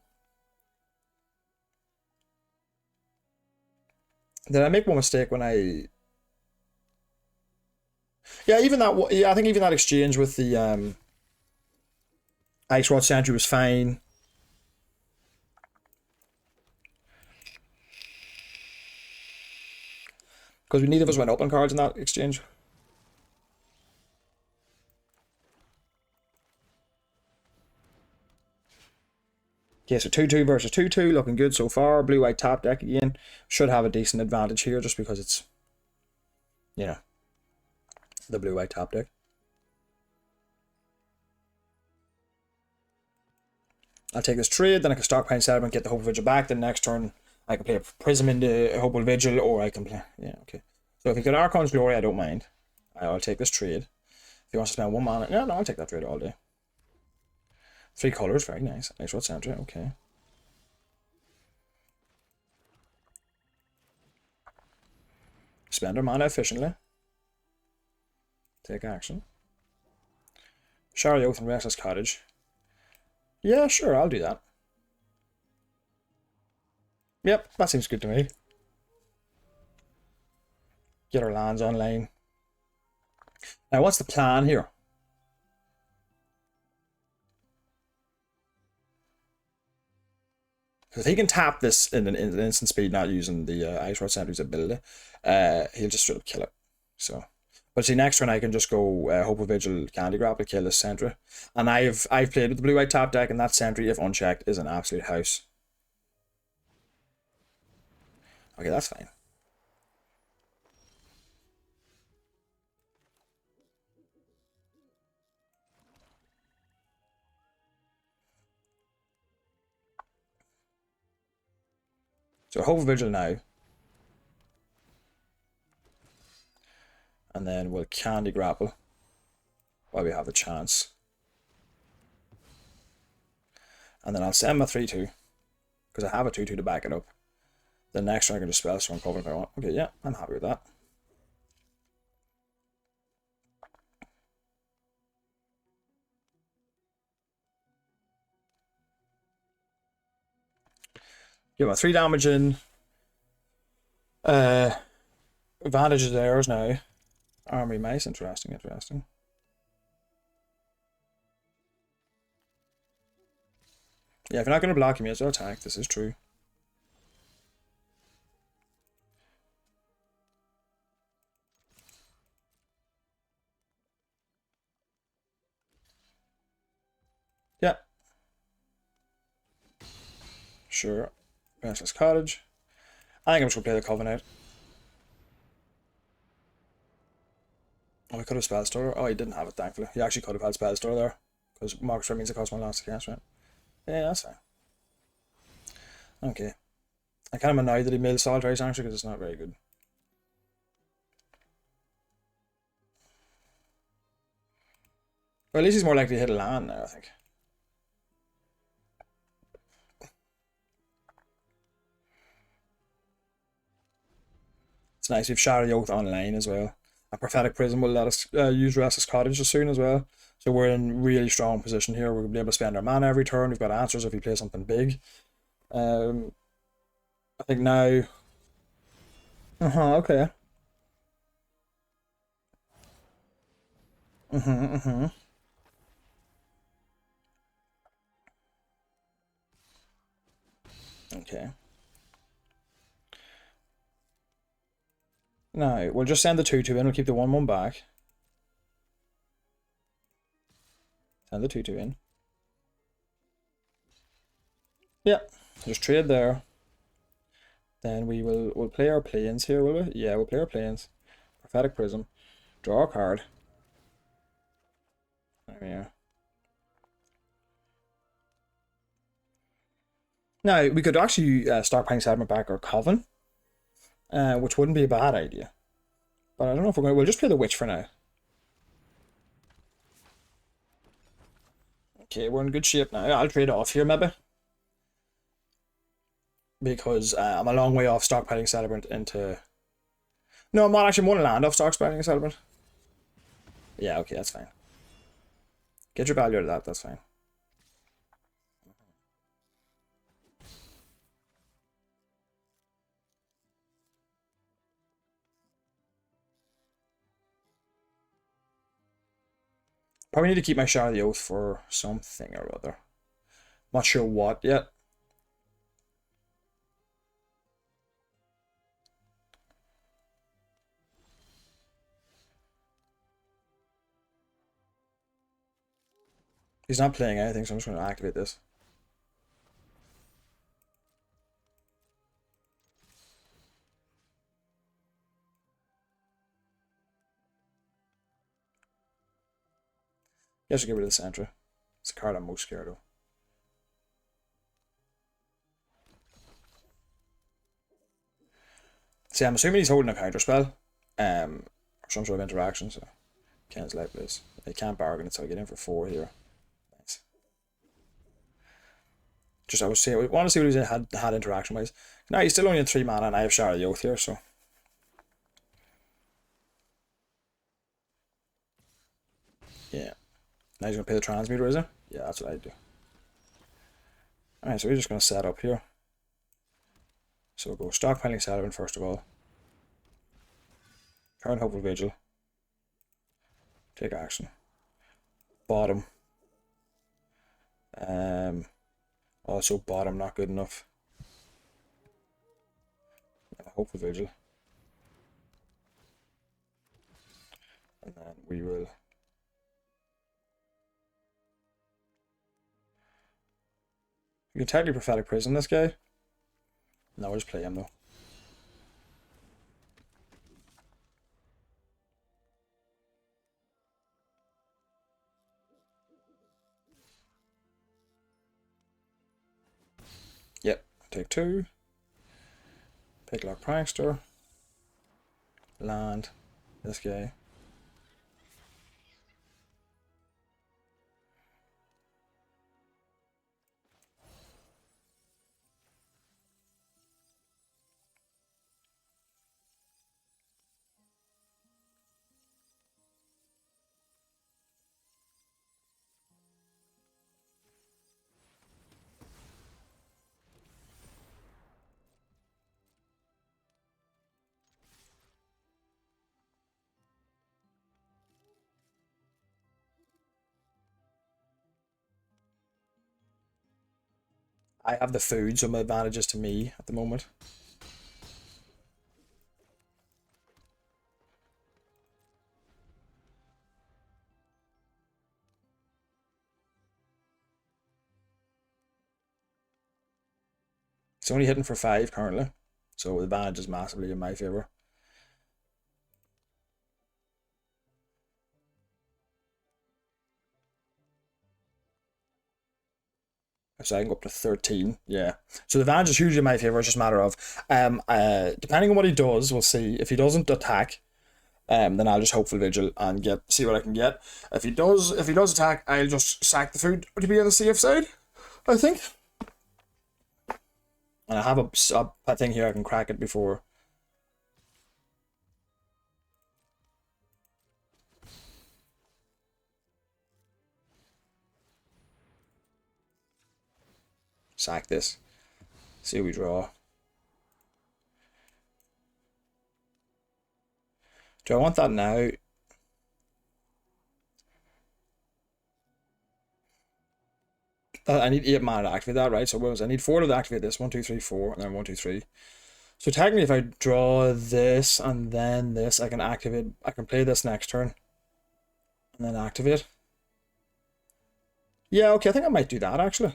Did I make one mistake when I... Yeah, even that... Yeah, I think even that exchange with the Ice Rod Sentry was fine. Because neither of us went open cards in that exchange. Okay, so 2-2 versus 2-2, looking good so far. Blue-white top deck again. Should have a decent advantage here just because it's, you know, the blue-white top deck. I'll take this trade, then I can stockpile Settlement, get the Hopeful Vigil back. Then next turn, I can play a Prism into Hopeful Vigil, or I can play... Yeah, okay. So if he got Archon's Glory, I don't mind. I'll take this trade. If he wants to spend 1 mana... Yeah, no, I'll take that trade all day. 3 colors, very nice. Nice Rod Sentry, okay. Spend our mana efficiently. Take action. Shower the Oath and Restless Cottage. Yeah, sure, I'll do that. Yep, that seems good to me. Get our lands online. Now, what's the plan here? Because he can tap this in an instant speed, not using the Ice Rod Sentry's ability. He'll just straight up kill it. So, but see, next turn I can just go Hopeful Vigil, Candy Grab to kill this Sentry. And I've played with the blue-white top deck, and that Sentry, if unchecked, is an absolute house. Okay, that's fine. So Hopeful Vigil now. And then we'll Candy Grapple while we have the chance. And then I'll send my 3-2 because I have a 2-2 to back it up. The next turn I can just spell Storm Coven if I want. Okay, yeah, I'm happy with that. Give my 3 damage in. Advantage is theirs now. Army Mice, interesting. Yeah, if you're not going to block him, you have to attack. This is true. Yeah. Sure. Restless Cottage. I think I'm just going to play the Coven out. Oh, I could have Spellstormer. Oh, he didn't have it, thankfully. He actually could have had Spellstormer there. Because Mark Strike means it costs 1 last to cast, right? Yeah, that's fine. Okay. I'm kind of annoyed that he made Solitary Sanctuary because it's not very good. Well, at least he's more likely to hit a land now, I think. It's nice. We've Shadow the Oath online as well. A Prophetic Prism will let us use Restless Cottage as soon as well. So we're in really strong position here. We'll be able to spend our mana every turn. We've got answers if we play something big. And I think now. Okay. Okay. Now, we'll just send the 2/2 in. We'll keep the 1/1 back. Send the 2/2 in. Yeah. Just trade there. Then we'll play our planes here, will we? Yeah, we'll play our planes. Prophetic Prism. Draw a card. There we are. Now, we could actually start playing Sediment back or Coven, which wouldn't be a bad idea. But I don't know if we're going to... We'll just play the Witch for now. Okay, we're in good shape now. I'll trade off here, maybe. Because I'm a long way off stockpiling Celebrant into... No, I'm not actually one land off stockpiling Celebrant. Yeah, okay, that's fine. Get your value out of that's fine. Probably need to keep my Shadow of the Oath for something or other. Not sure what yet. He's not playing anything, so I'm just going to activate this. I should get rid of the Sentra. It's the card I'm most scared of. See, I'm assuming he's holding a counter spell. Or some sort of interaction, so cancel out this. They can't bargain it, so I get in for 4 here. Thanks. Just I want to see what he's had interaction wise. Now he's still only in 3 mana and I have Shadow of the Oath here, so. Yeah. Now he's gonna pay the transmuter, is it? Yeah, that's what I do. Alright, so we're just gonna set up here. So we'll go stockpiling Celebrant first of all. Current Hopeful Vigil. Take action. Bottom. Also bottom not good enough. Hopeful Vigil. And then we will you can technically Prophetic Prison this guy. No, we'll just play him though. Yep, take 2. Picklock Prankster. Land. This guy. I have the food, so my advantage is to me at the moment. It's only hitting for 5 currently, so the advantage is massively in my favour. So I can go up to 13, yeah. So the advantage is hugely in my favour, it's just a matter of, depending on what he does, we'll see. If he doesn't attack, then I'll just Hopeful Vigil and see what I can get. If he does attack, I'll just sack the food to be on the safe side, I think. And I have a thing here I can crack it before. Sack this. See what we draw. Do I want that now? I need 8 mana to activate that, right? So what was I need 4 to activate this. 1, 2, 3, 4, and then 1, 2, 3. So technically, if I draw this and then this, I can activate. I can play this next turn, and then activate. Yeah, okay. I think I might do that actually.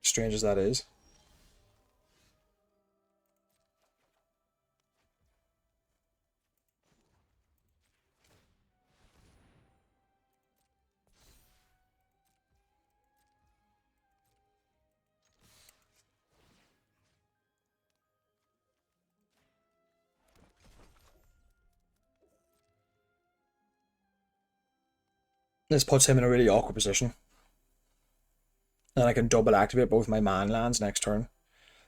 Strange as that is. This puts him in a really awkward position. And I can double activate both my man lands next turn.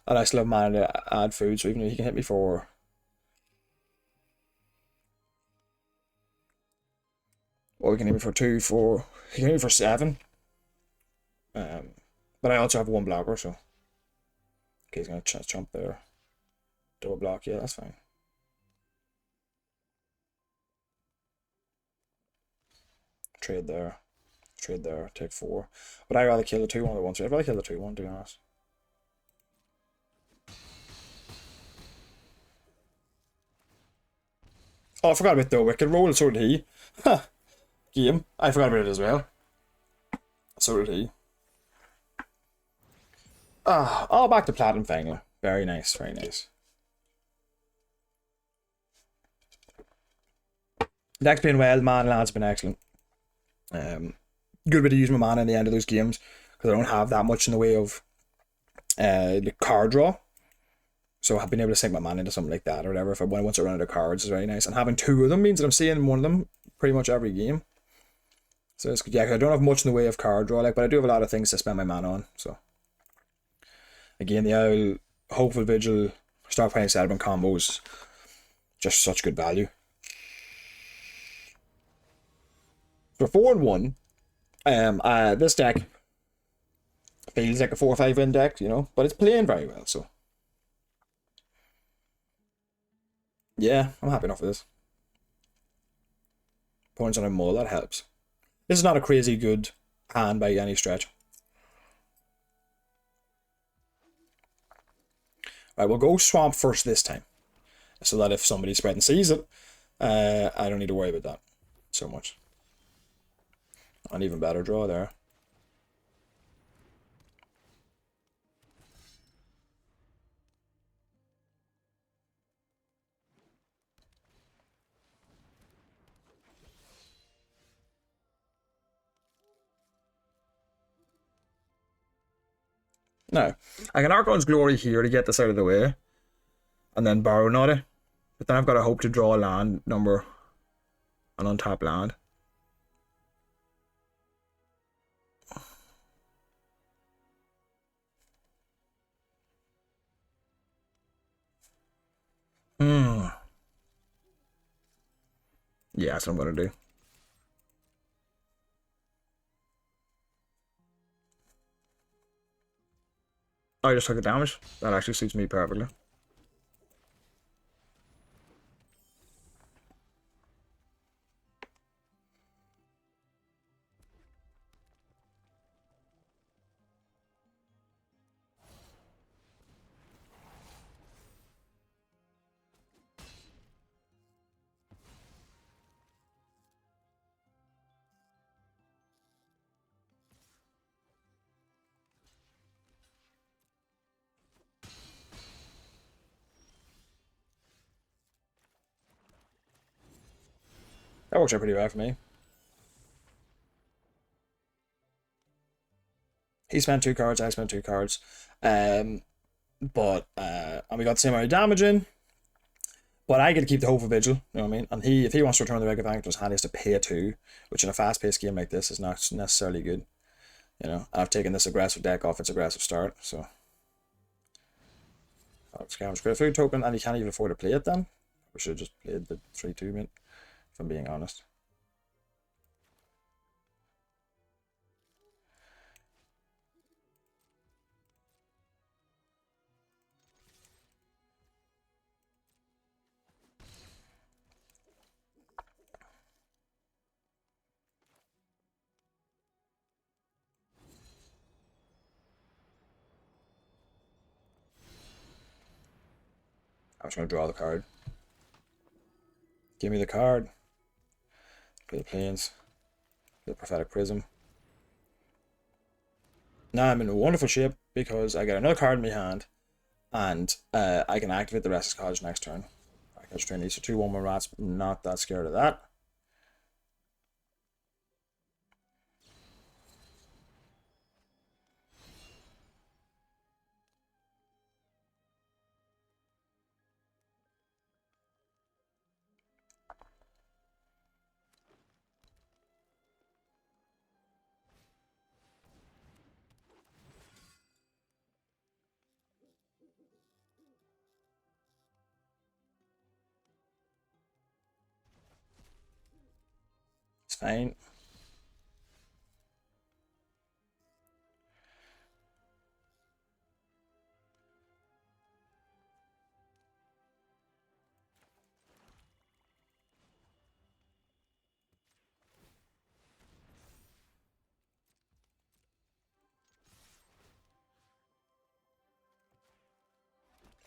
And I still have mana to add food, so even if he can hit me for... Or he can hit me for 2, 4... He can hit me for 7. But I also have 1 blocker, so... Okay, he's going to jump there. Double block, yeah, that's fine. Trade there. Trade there, take 4. But I'd rather kill the 2-1 than 1-3. I'd rather kill the 2-1, to be honest. Oh, I forgot about the wicked roll, so did he. Huh. Game. I forgot about it as well. So did he. Oh, back to Platinum finally. Very nice, very nice. Deck's been well, mana land's been excellent. Good way to use my mana in the end of those games, because I don't have that much in the way of the card draw. So I've been able to sink my mana into something like that or whatever. If I want to run out of cards is very nice. And having 2 of them means that I'm seeing one of them pretty much every game. So it's good. Yeah, cause I don't have much in the way of card draw, like, but I do have a lot of things to spend my mana on. So again, the Owl, Hopeful Vigil, Stockpiling Settlement combos, just such good value. For 4 and 1, this deck feels like a 4 or 5 win deck, you know, but it's playing very well, so yeah, I'm happy enough with this. Points on a mull, that helps. This is not a crazy good hand by any stretch. Right, we'll go Swamp first this time, so that if somebody spread and sees it, I don't need to worry about that so much. An even better draw there. Now, I can Archon's Glory here to get this out of the way, and then Borrow Naughty, but then I've got to hope to draw a land number, an untapped land. Yeah, that's what I'm going to do. I just took the damage. That actually suits me perfectly. That works out pretty well for me. He spent 2 cards, I spent 2 cards. And we got the same amount of damage in. But I get to keep the Hopeful Vigil, you know what I mean? And if he wants to return the Regular Bank to his hand, he has to pay a 2, which in a fast-paced game like this is not necessarily good. You know, I've taken this aggressive deck off its aggressive start, so. Scavenge Great Food token, and he can't even afford to play it then. We should have just played the 3-2 mint, if I'm being honest. I'm just going to draw the card. Give me the card. Play the Plains. The Prophetic Prism. Now I'm in a wonderful shape because I get another card in my hand, and I can activate the Restless Cottage next turn. I can train these 2 1/1 rats. Not that scared of that. It's fine.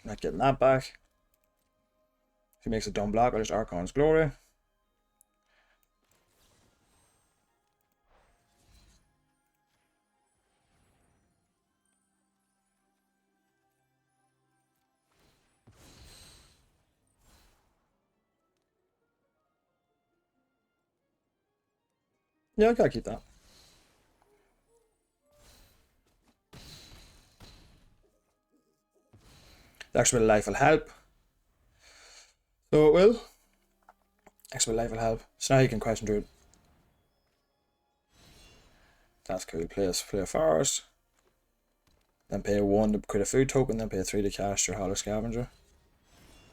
Not getting that back. If he makes a dumb block, I'll just Archon's Glory. Yeah, I gotta keep that. The extra bit of life will help. So it will. Extra bit of life will help. So now you can question Druid. That's cool. Play a forest. Then pay a 1 to create a food token, then pay a 3 to cast your Hollow Scavenger.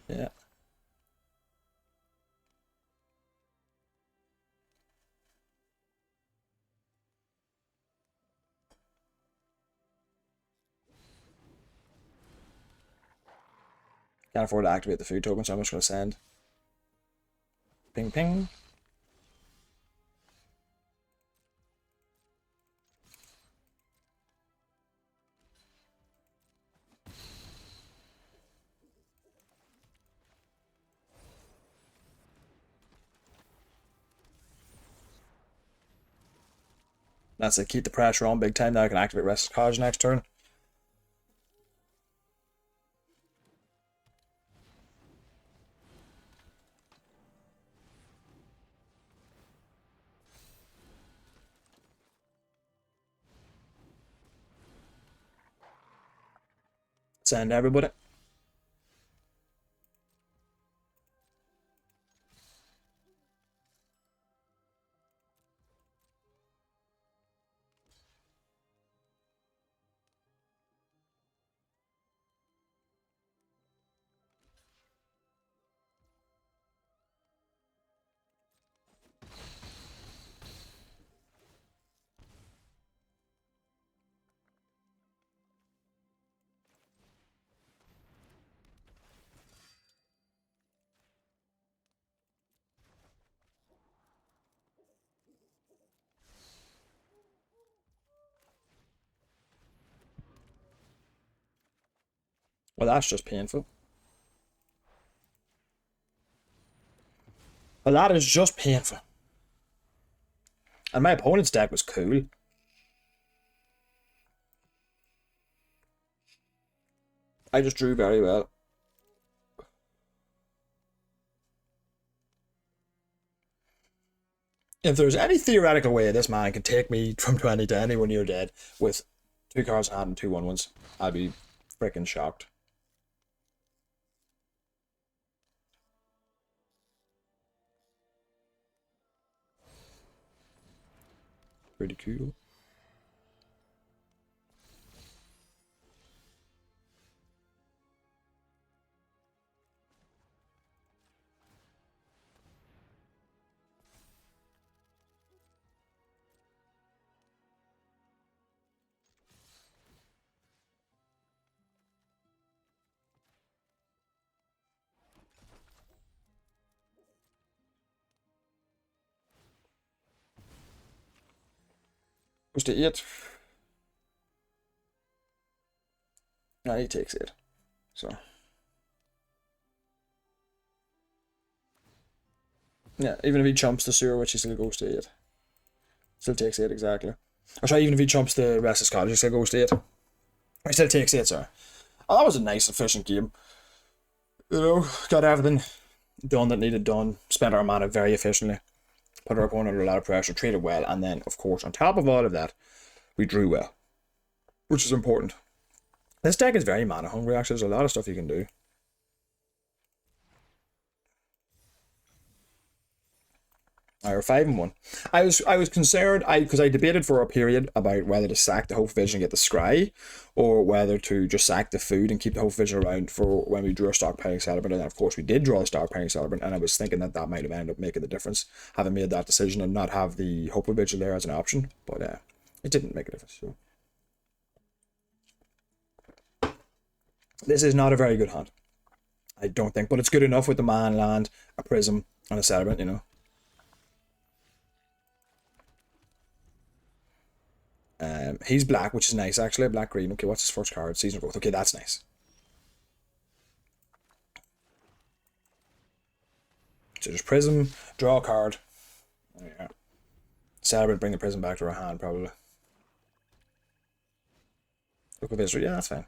Yeah. Can't afford to activate the food token, so I'm just going to send. Ping ping. That's it. Keep the pressure on big time. Now I can activate Restless Cottage next turn. Send everybody. Well, that's just painful. Well, that is just painful. And my opponent's deck was cool. I just drew very well. If there's any theoretical way this man can take me from 20 to anyone near dead with 2 cards in hand and 2 1/1s, I'd be freaking shocked. Pretty cool. Goes to 8. No, he takes 8. So. Yeah, even if he chumps the sewer, which he still goes to 8. Still takes 8 exactly. Or sorry, even if he chumps the Restless Cottage, he still goes to 8. Or he still takes 8, sorry. Oh, that was a nice, efficient game. You know, got everything done that needed done. Spent our mana very efficiently. Put our opponent under a lot of pressure, traded well, and then, of course, on top of all of that, we drew well. Which is important. This deck is very mana hungry, actually. There's a lot of stuff you can do. We're 5-1. I was concerned because I debated for a period about whether to sack the Hope Vision and get the Scry, or whether to just sack the food and keep the Hope Vision around for when we drew a Stockpiling Celebrant. And of course we did draw the Stockpiling Celebrant, and I was thinking that might have ended up making the difference, having made that decision and not have the Hope Vigil there as an option. But it didn't make a difference. So this is not a very good hand, I don't think, but it's good enough with the man land, a Prism, and a Celebrant, you know. He's black, which is nice actually. Black green. Okay, what's his first card? Season Growth. Okay, that's nice. So just Prism, draw a card. There you go. Celebrate, bring the Prism back to our hand probably. Local Visitor, yeah, that's fine.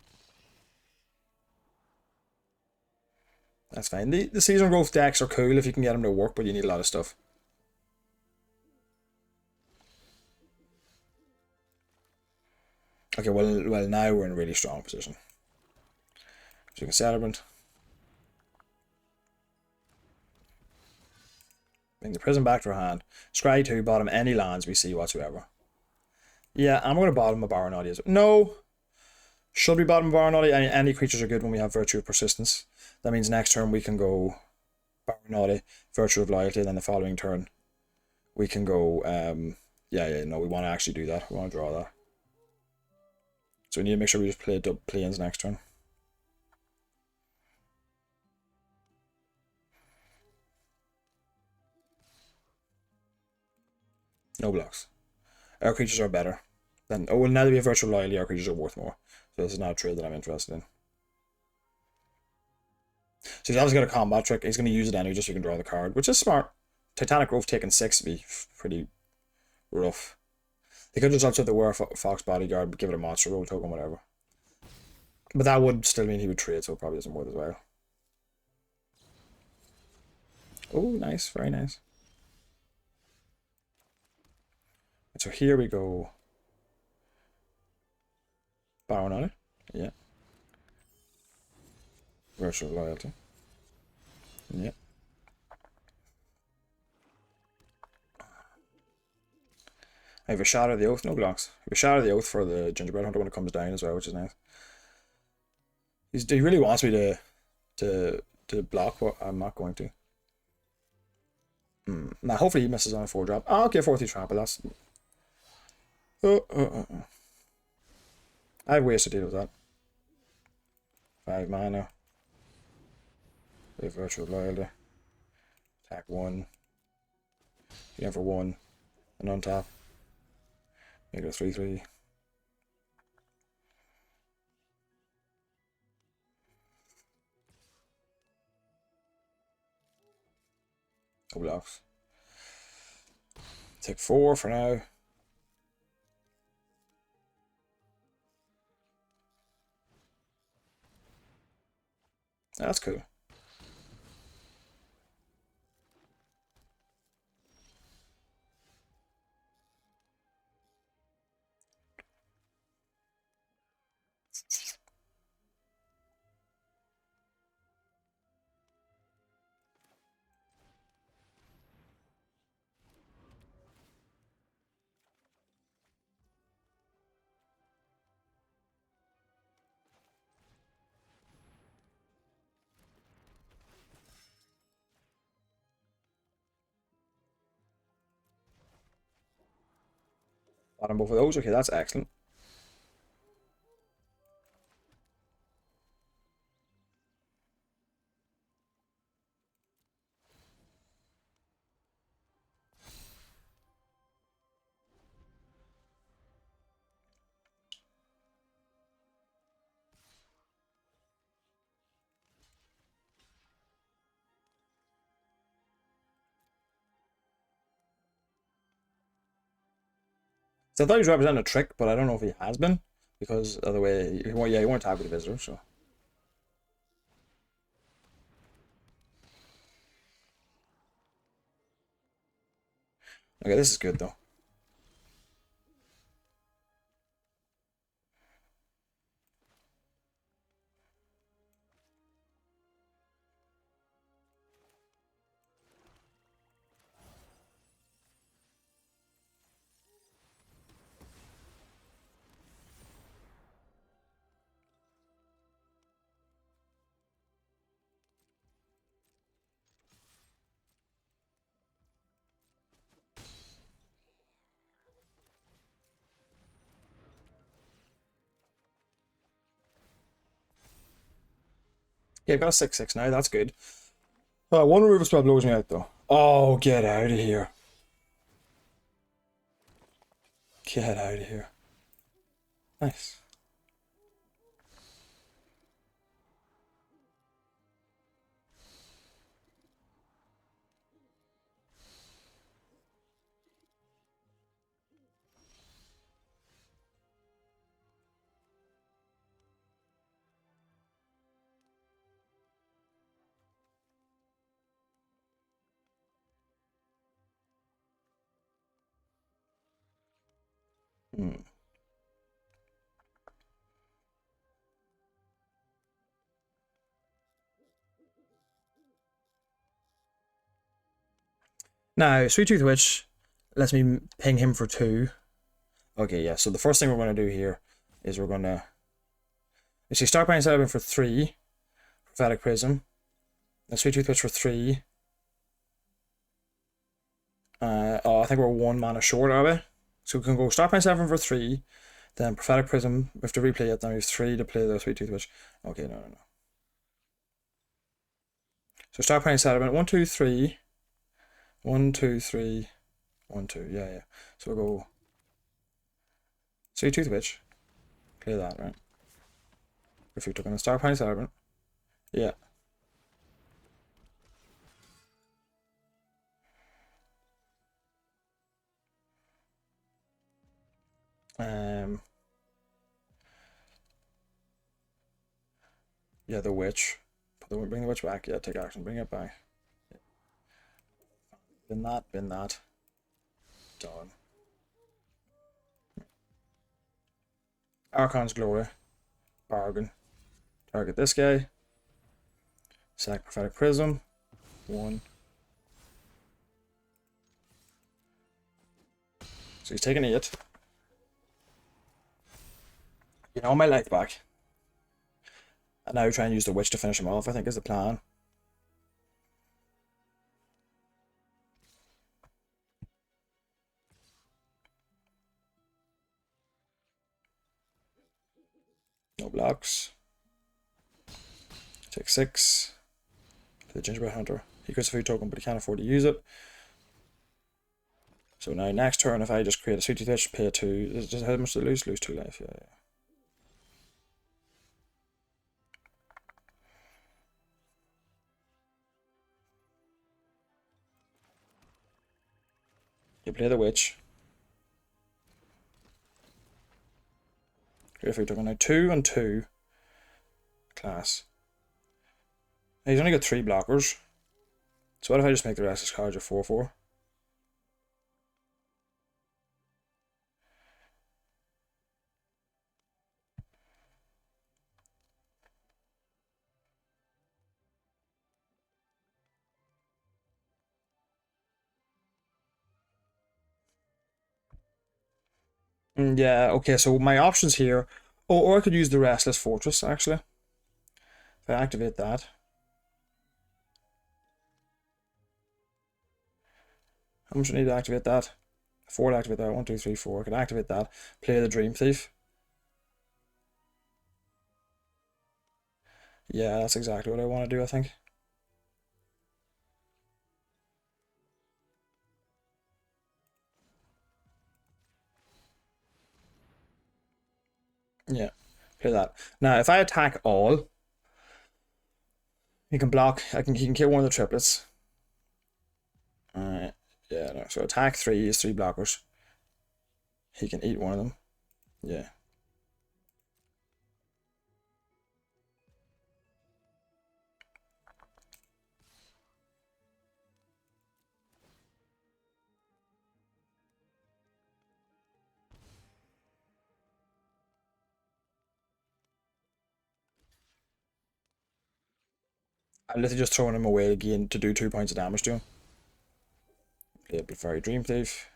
That's fine. The Season Growth decks are cool if you can get them to work, but you need a lot of stuff. Okay, well now we're in a really strong position. So you can Celebrant. Bring the Prism back to our hand. Scry 2, bottom any lands we see whatsoever. Yeah, I'm going to bottom a Baronati as well. No! Should we bottom a Baronati? Any creatures are good when we have Virtue of Persistence. That means next turn we can go Baronati, Virtue of Loyalty, and then the following turn we can go, no, we want to actually do that. We want to draw that. So we need to make sure we just play play-ins next turn. No blocks. Our creatures are better. Then, oh, well, now that we have Virtual Loyalty, our creatures are worth more. So this is not a trade that I'm interested in. So he's obviously got a combat trick. He's going to use it anyway just so you can draw the card, which is smart. Titanic Grove taking 6 would be pretty rough. They could just also have the Wear Fox Bodyguard, but give it a monster roll token, whatever. But that would still mean he would trade, so it probably doesn't work as well. Oh, nice. Very nice. So here we go. Baron on it. Yeah. Virtual Loyalty. Yeah. I have a Shadow of the Oath, no blocks. I have a Shadow of the Oath for the Gingerbread Hunter when it comes down as well, which is nice. He really wants me to block, what I'm not going to. Now hopefully he misses on a 4-drop. Oh, okay, 4-3 trample, that's... I have ways to deal with that. 5 mana. We have Virtual Loyalty. Attack 1. Again for 1. And untap. Make it a 3-3. No blocks. Take 4 for now. That's cool. Bottom both of those. Okay, that's excellent. So I thought he was representing a trick, but I don't know if he has been, because of the way, well, yeah, he won't tag with the visitor, so. Okay, this is good though. Yeah, I've got a 6/6 now, that's good. One removal spell blows me out though. Oh, get out of here. Get out of here. Nice. Hmm. Now, Sweet Tooth Witch lets me ping him for 2. Okay, yeah, so the first thing we're going to do here is we're going to... You see, Start Playing Settlement for 3. Prophetic Prism. And Sweet Tooth Witch for 3. Oh, I think we're 1 mana short, are we? So we can go Start Playing Settlement for 3. Then Prophetic Prism, we have to replay it. Then we have 3 to play the Sweet Tooth Witch. Okay, no. So Start Playing Settlement. 1, 2, 3. 1, 2, 3. 1, 2. Yeah. So we'll go Sweet Tooth Witch. Clear that, right? If you're talking Start Playing Settlement. Yeah. Yeah, the witch. Bring the witch back. Yeah, take action. Bring it back. Bin that. Done. Archon's Glory. Bargain. Target this guy. Sack Prophetic Prism. 1. So he's taking 8. You know my life back. And now try and use the witch to finish him off, I think is the plan. No blocks. Take 6. The Gingerbread Hunter. He creates a food token, but he can't afford to use it. So now next turn, if I just create a Sweet Tooth Witch, pay a 2. Just how much do they lose? Lose 2 life, yeah. You play the witch. Create a food token. Now 2 and 2. Class. Now he's only got 3 blockers. So what if I just make the rest of his cards a 4/4? Yeah, okay, so my options here... Oh, or I could use the Restless Fortress, actually. If I activate that. How much do I need to activate that? 4 to activate that. 1, 2, 3, 4. I can activate that. Play the Dream Thief. Yeah, that's exactly what I want to do, I think. Yeah, play that. Now, if I attack all, he can block. He can kill one of the triplets. Alright. Yeah, no. So attack 3 is 3 blockers. He can eat one of them. Yeah. I'm literally just throwing him away again to do 2 points of damage to him. Play Fairy Dream Thief.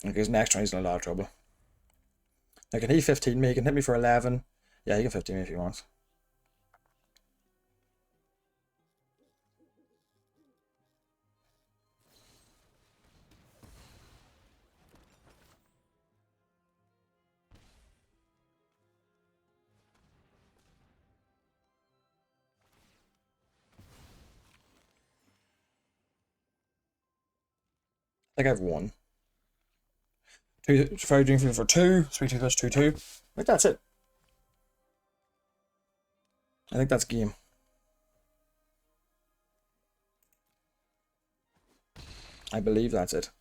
Okay, his next turn he's in a lot of trouble. Now, can he 15 me? He can hit me for 11. Yeah, he can 15 me if he wants. I think I have one. Two Fairy Dream Thief for 2. Sweet Tooth 2/2. I think that's it. I think that's game. I believe that's it.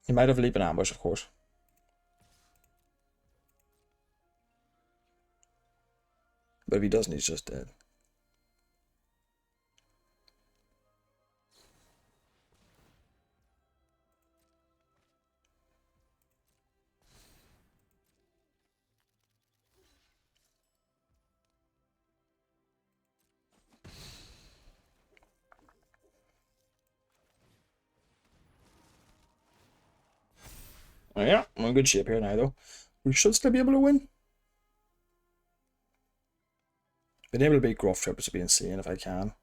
He might have leap and ambush, of course. But if he doesn't, he's just dead. Oh, yeah, I'm in good shape here now, though. We should still be able to win. Being able to beat Gruff Trippers would be insane if I can.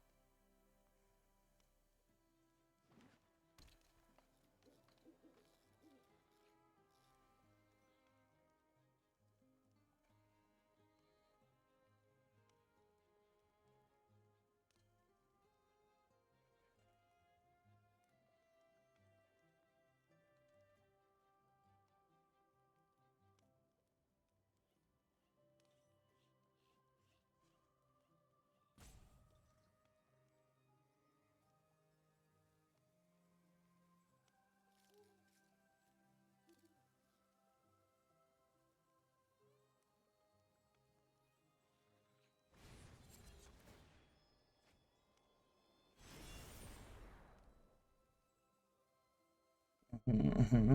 Mm-hmm.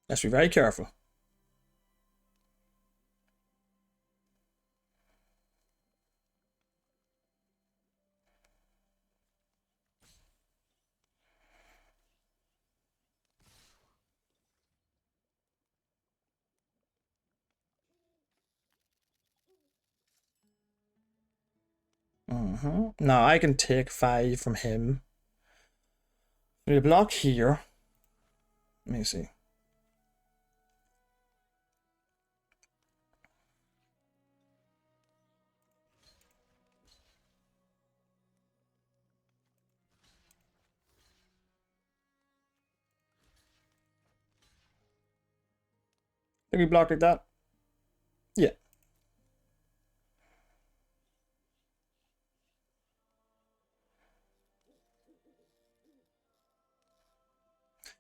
Let's be very careful. Now I can take 5 from him. We block here. Let me see. Did we block like that? Yeah.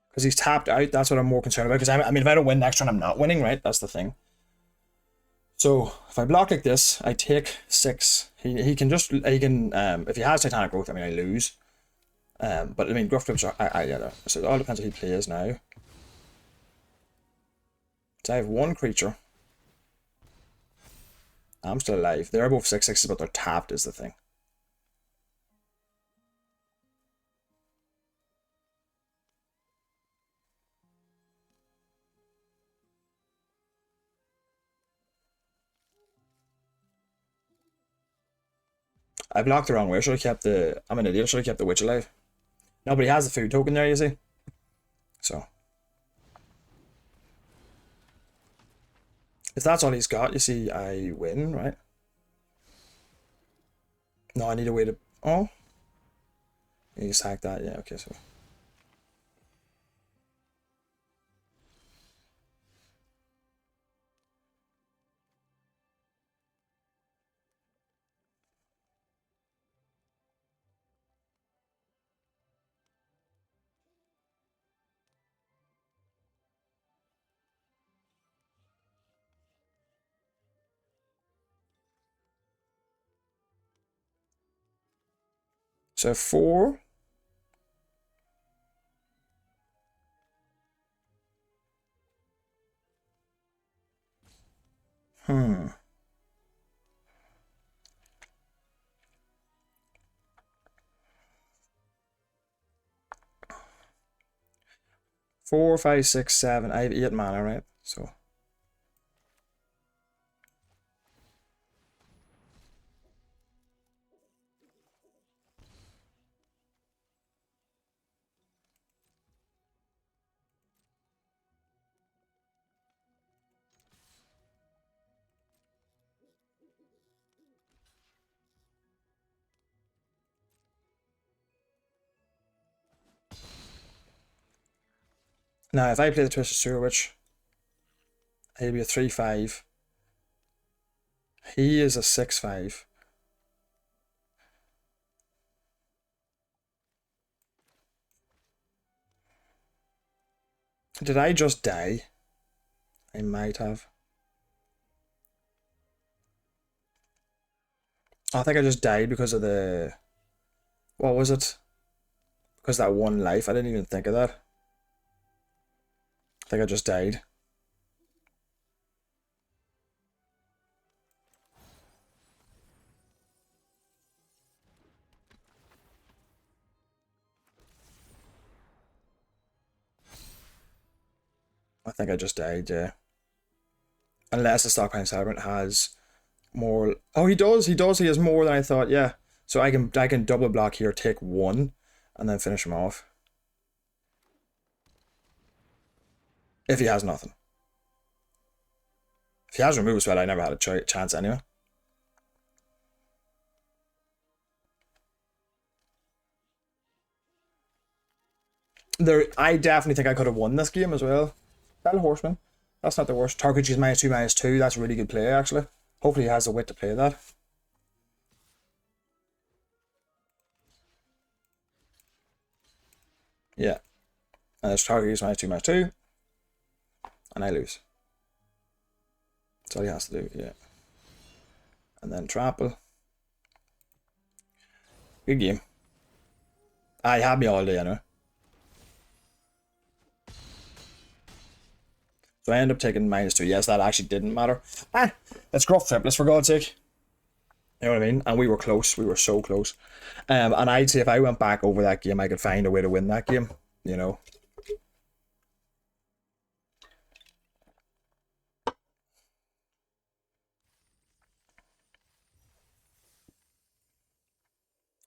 Because he's tapped out. That's what I'm more concerned about. Because I mean, if I don't win next turn, I'm not winning, right? That's the thing. So if I block like this, I take 6. He can just if he has Titanic Growth, I mean I lose. But I mean Gruff Trips are yeah. So it all depends what he plays now. So I have 1 creature. I'm still alive. They're both 6/6s, but they're tapped is the thing. I blocked the wrong way. I should have kept the... I'm an idiot. I should have kept the witch alive. No, but he has the food token there, you see. So. If that's all he's got, you see, I win, right? No, I need a way to... Oh. You sack that. Yeah, okay, so... So 4. Hmm. Four, 5, 6, 7. I have 8 mana, right? So. Now, if I play the Twisted Sewer Witch, he'll be a 3-5. He is a 6-5. Did I just die? I might have. I think I just died because of the... What was it? Because that one life. I didn't even think of that. I think I just died. I think I just died, yeah. Unless the Stockpile Celebrant has more... Oh, he does! He does! He has more than I thought, yeah. So I can double block here, take 1, and then finish him off. If he has nothing. If he has removal spell, I never had a chance anyway. I definitely think I could have won this game as well. Battle Horseman. That's not the worst. Target is -2/-2. That's a really good play, actually. Hopefully he has the wit to play that. Yeah. And there's target is -2/-2. And I lose. That's all he has to do, yeah. And then trample. Good game. I had me all day anyway. So I end up taking -2. Yes, that actually didn't matter. It's Gruff Triplets, for God's sake. You know what I mean? And we were close. We were so close. And I'd say if I went back over that game, I could find a way to win that game. You know?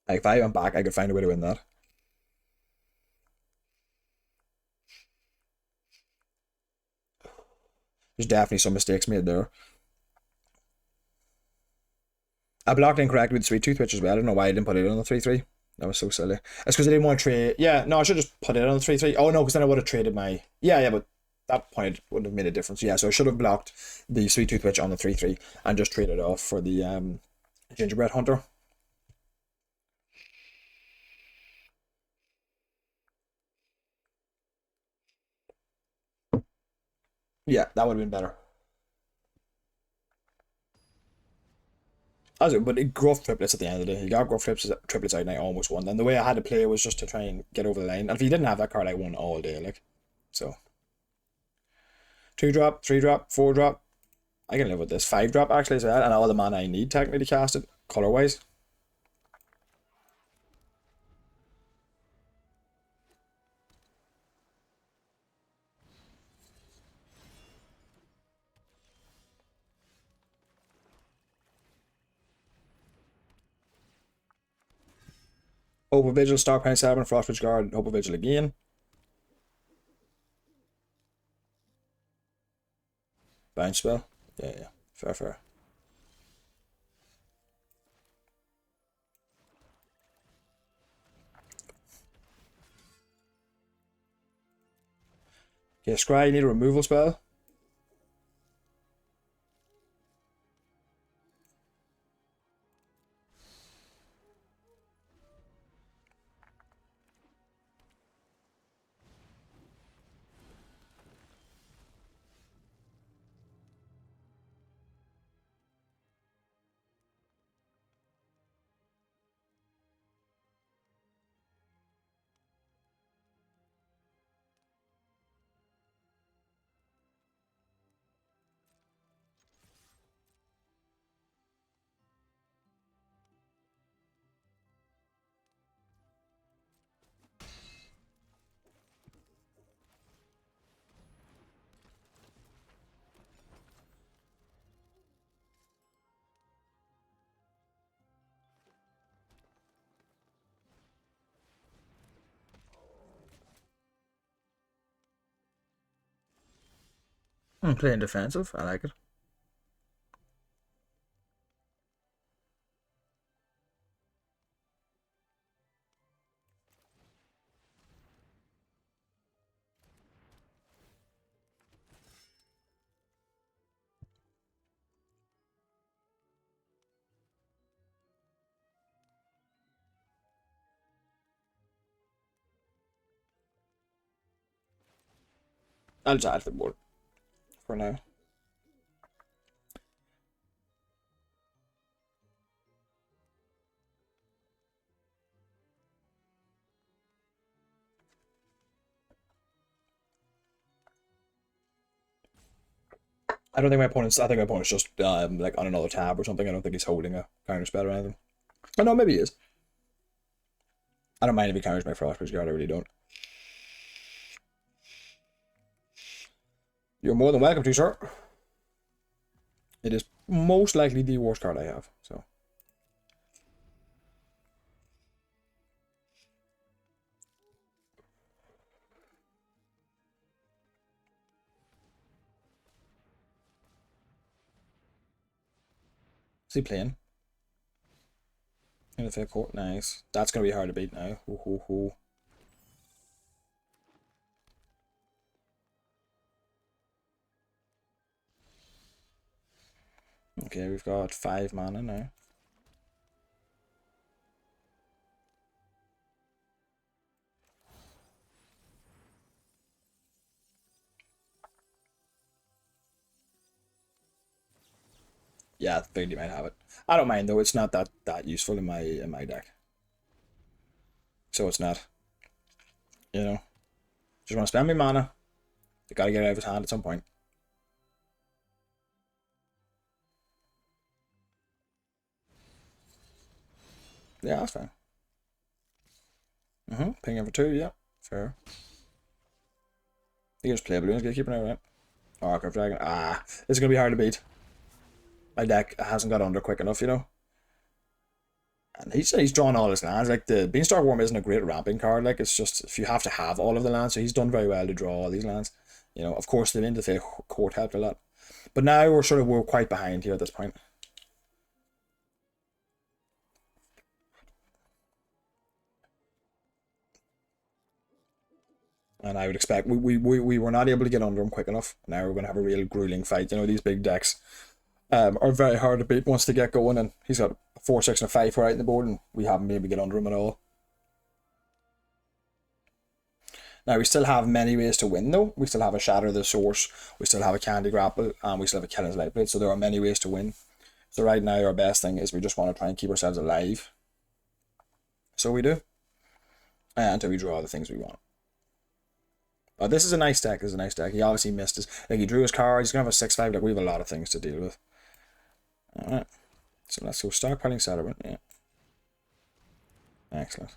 Like, if I went back, I could find a way to win that. There's definitely some mistakes made there. I blocked incorrectly with the Sweet Tooth, which is well. I don't know why I didn't put it on the 3-3. That was so silly. It's because I didn't want to trade. Yeah, no, I should just put it on the 3-3. Oh no, because then I would have traded my. Yeah, but that point wouldn't have made a difference. Yeah, so I should have blocked the Sweet Tooth Witch on the 3-3 and just traded off for the Gingerbread Hunter. Yeah, that would have been better. But Gruff Triplets at the end of the day. He got Gruff Triplets out and I almost won. And the way I had to play was just to try and get over the line. And if he didn't have that card, I won all day. Like, so 2-drop, 3-drop, 4-drop. I can live with this. 5-drop actually as well. And all the mana I need technically to cast it, color wise. Opal Vigil, Stockpile Celebrant, Frostbridge Guard, Opal Vigil again. Bounce spell. Yeah. Fair. Okay, Scry, you need a removal spell. I'm playing defensive. I like it. I'll just add the board for now. I don't think my opponent's. I think my opponent's just like on another tab or something. I don't think he's holding a counter spell or anything. Oh no, maybe he is. I don't mind if he counters my Frostbridge Guard. I really don't. You're more than welcome to, sir. It is most likely the worst card I have. So. Is he playing? In the fair court, nice. That's gonna be hard to beat now. Ooh. Okay, we've got 5 mana now. Yeah, I figured you might have it. I don't mind though. It's not that useful in my deck. So it's not. You know, just want to spend my mana. They gotta get it out of his hand at some point. Yeah, that's fine. Ping in for 2, yeah. Fair. You can just play Balloons Gatekeeper now, right? Archive Dragon. This is gonna be hard to beat. My deck hasn't got under quick enough, you know. And he's drawn all his lands. Like, the Beanstalk Worm isn't a great ramping card. Like, it's just, if you have to have all of the lands, so he's done very well to draw all these lands. You know, of course, the into the court helped a lot. But now we're quite behind here at this point. And I would expect we were not able to get under him quick enough. Now we're going to have a real grueling fight. You know, these big decks are very hard to beat once they get going. And he's got a 4, 6, and a 5 right in the board, and we haven't been able to get under him at all. Now we still have many ways to win though. We still have a Shatter the Source, we still have a Candy Grapple, and we still have a Killer's Lightblade. So there are many ways to win. So right now our best thing is we just want to try and keep ourselves alive. So we do. Until we draw the things we want. But this is a nice deck. This is a nice deck. He obviously missed his... Like, he drew his card. He's going to have a 6/5. Like, we have a lot of things to deal with. Alright. So let's go Stockpiling Celebrant. Yeah. Excellent.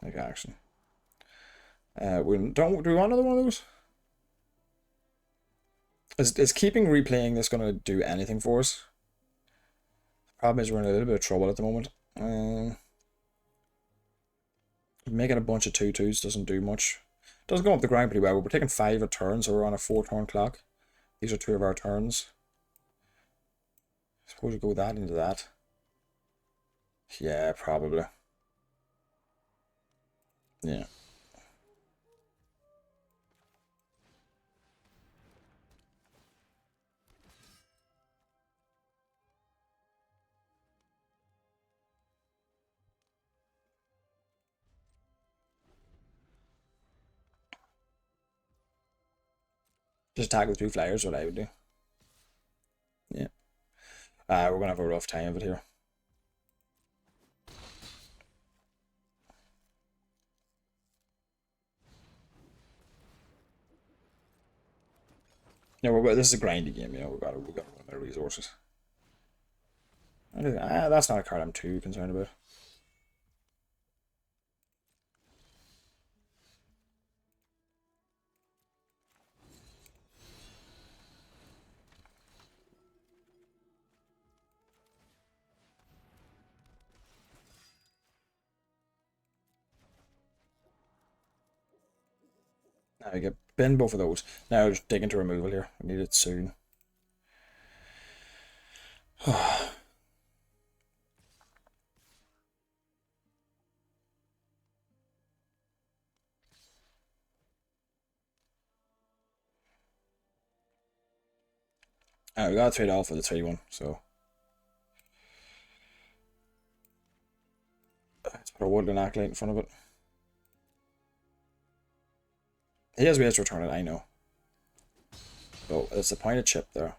Like action. Do we want another one of those? Is keeping replaying this going to do anything for us? Problem is we're in a little bit of trouble at the moment. Making a bunch of 2/2s doesn't do much. Doesn't go up the ground pretty well, but we're taking 5 a turn, so we're on a 4-turn clock. These are 2 of our turns. I suppose we go that into that. Yeah, probably. Yeah. Just attack with 2 flyers, what I would do. Yeah. We're gonna have a rough time of it here. Yeah, this is a grindy game, you know, we gotta run out of resources. That's not a card I'm too concerned about. Now we get bin both of those. Now just dig into removal here. We need it soon. We gotta trade off with the 3-1, so let's put a woodland acolyte in front of it. He has ways to return it, I know. So it's a point of chip there.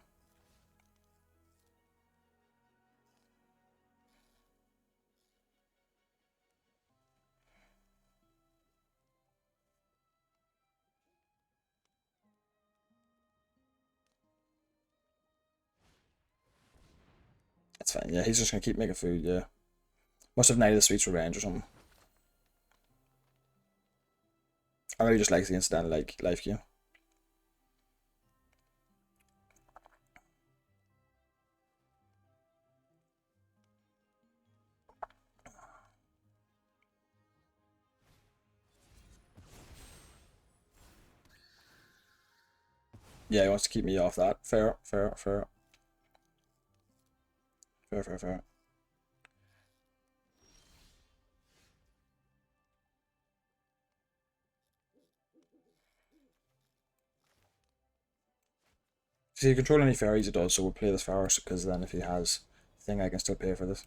That's fine. Yeah, he's just gonna keep making food. Yeah, must have Night of the Sweet's Revenge or something. Or maybe just likes the instant like life game. Yeah, he wants to keep me off that. Fair, fair, fair. Fair, fair, fair. See, you control any fairies it does, so we'll play this first, because then if he has a thing, I can still pay for this.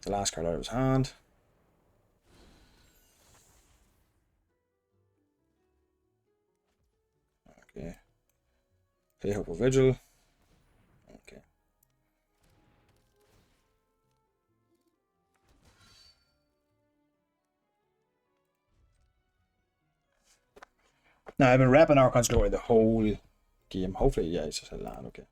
The last card out of his hand. Okay. Play Hopeful Vigil. Okay. Now, I've been repping Archon's Glory the whole game. Hopefully, yeah, it's just a land, okay.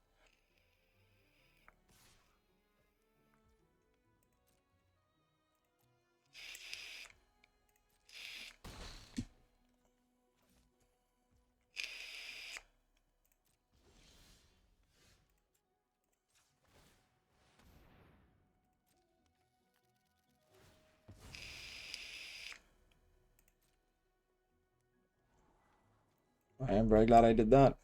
I am very glad I did that.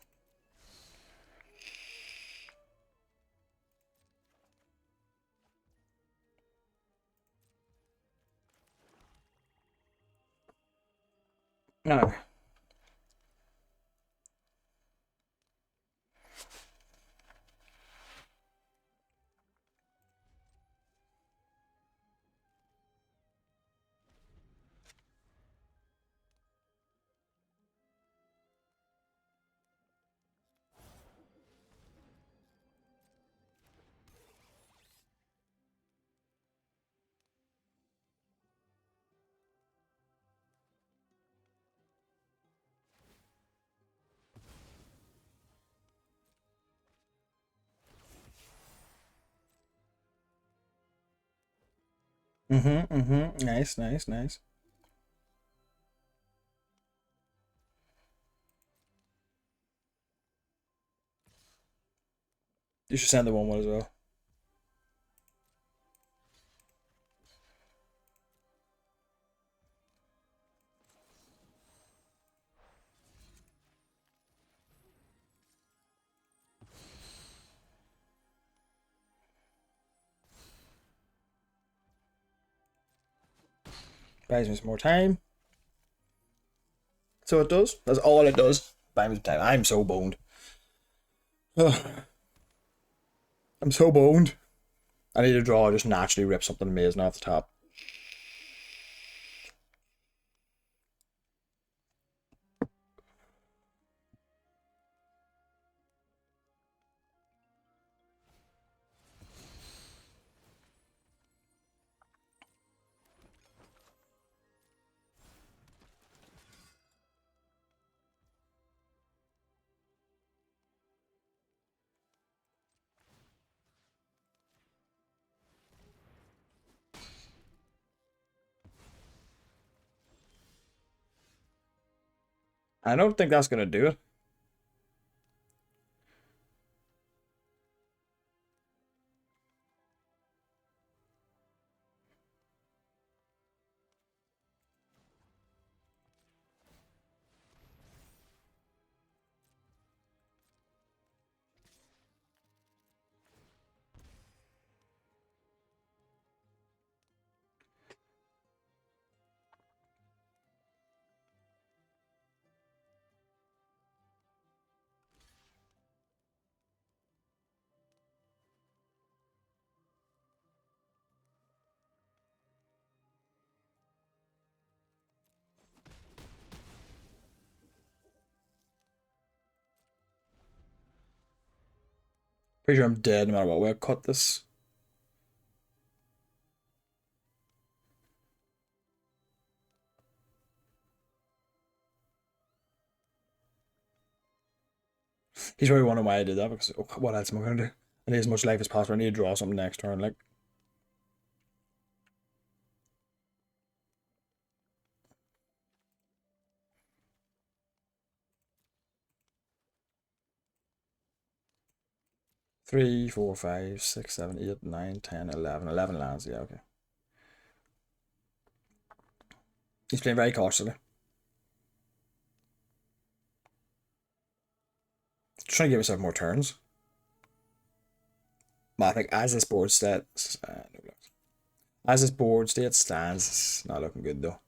No. Nice, nice, nice. You should send the 1-1 as well. Buys me some more time. So it does. That's all it does. Buys me some time. I'm so boned. Ugh. I'm so boned. I need to draw, just naturally rip something amazing off the top. I don't think that's gonna do it. Pretty sure I'm dead no matter what way I cut this. He's probably wondering why I did that, because what else am I gonna do? I need as much life as possible. I need to draw something next turn, like. Three, four, five, six, 7, 8, 9, 10, 11. 11 lands, yeah, okay. He's playing very cautiously. Just trying to give himself more turns. But I think as this board stats, as this board state stands, it's not looking good though.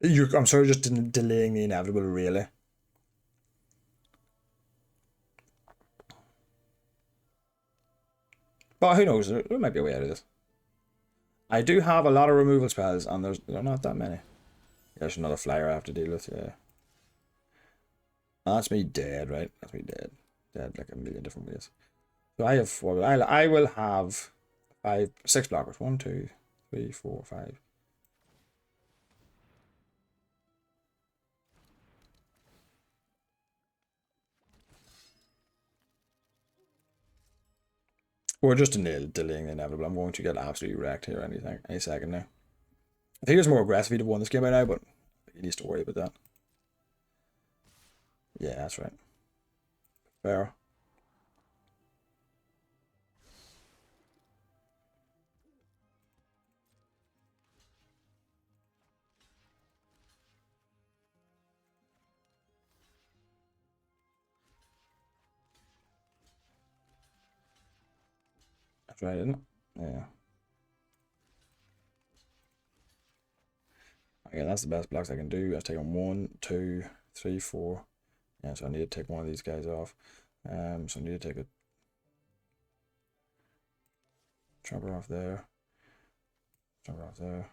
I'm sorry, just delaying the inevitable, really. But who knows? There might be a way out of this. I do have a lot of removal spells, and there are not that many. There's another flyer I have to deal with, yeah. That's me dead, right? That's me dead. Dead like a million different ways. So I have four. I will have 6 blockers. 1, 2, 3, 4, 5. We're just delaying the inevitable. I'm going to get absolutely wrecked here any second now. I think it's more aggressive to win this game by now, but he needs to worry about that. Yeah, that's right. Fair. That's right, isn't it? Yeah. Okay, that's the best blocks I can do. I take on 1, 2, 3, 4. Yeah, so I need to take one of these guys off. So I need to take a trumper off there. Trumper off there.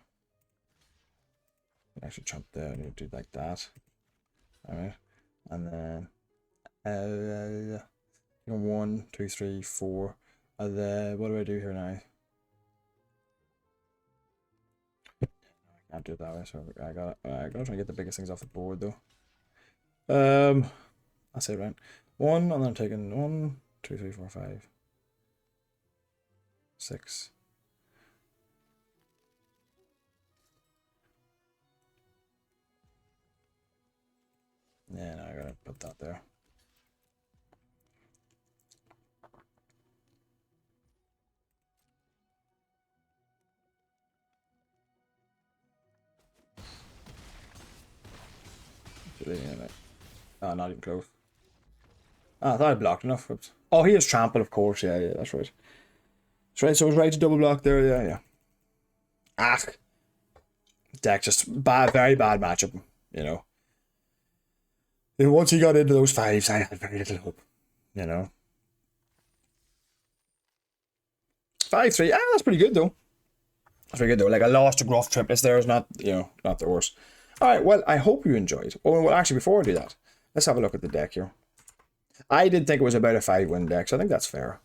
Actually trump there. I need to do like that. Alright. And then 1, 2, 3, 4. And then what do I do here now? I can't do it that way, so I gotta try and get the biggest things off the board though. That's it, right? 1, and then I'm taking 1, 2, 3, 4, 5, 6. Yeah, no, I gotta put that there. Oh, not even close. Oh, I thought I blocked enough. Oops. Oh, he has trample, of course. Yeah, yeah, that's right. That's right, so I was right to double block there. Yeah, yeah. Ah. Deck just bad, very bad matchup, you know. And once he got into those fives, I had very little hope, you know. 5-3. Ah, that's pretty good though. That's pretty good though. Like I lost to Gruff triplets there is not, you know, not the worst. Alright, well, I hope you enjoyed. Oh, well, actually, before I do that, let's have a look at the deck here. I did think it was about a 5-win deck, so I think that's fair.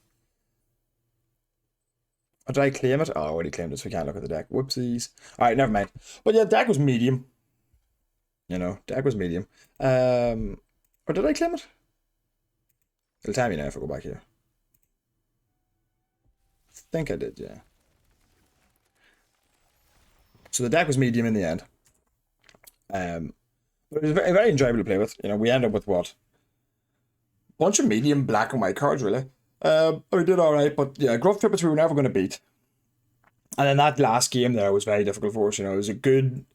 Or did I claim it? Oh, I already claimed it, so we can't look at the deck. Whoopsies. Alright, never mind. But yeah, deck was medium. You know, deck was medium. Or did I claim it? It'll tell me now if I go back here. I think I did, yeah. So the deck was medium in the end. But it was very, very enjoyable to play with. You know, we end up with what? Bunch of medium black and white cards, really. We did alright, but yeah, Gruff Triplets we were never going to beat. And then that last game there was very difficult for us. You know, it was a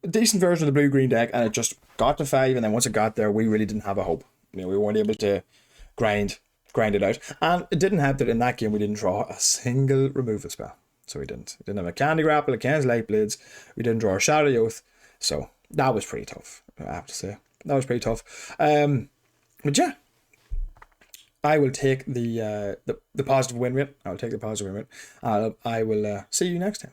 decent version of the blue-green deck, and it just got to 5, and then once it got there, we really didn't have a hope. You know, we weren't able to grind it out. And it didn't help that in that game we didn't draw a single removal spell. So we didn't. We didn't have a Candy Grapple, a Ken's Light Blades. We didn't draw a Shadow Oath. So that was pretty tough, I have to say. That was pretty tough. But yeah, I will take the positive win rate. I'll take the positive win rate. I will see you next time.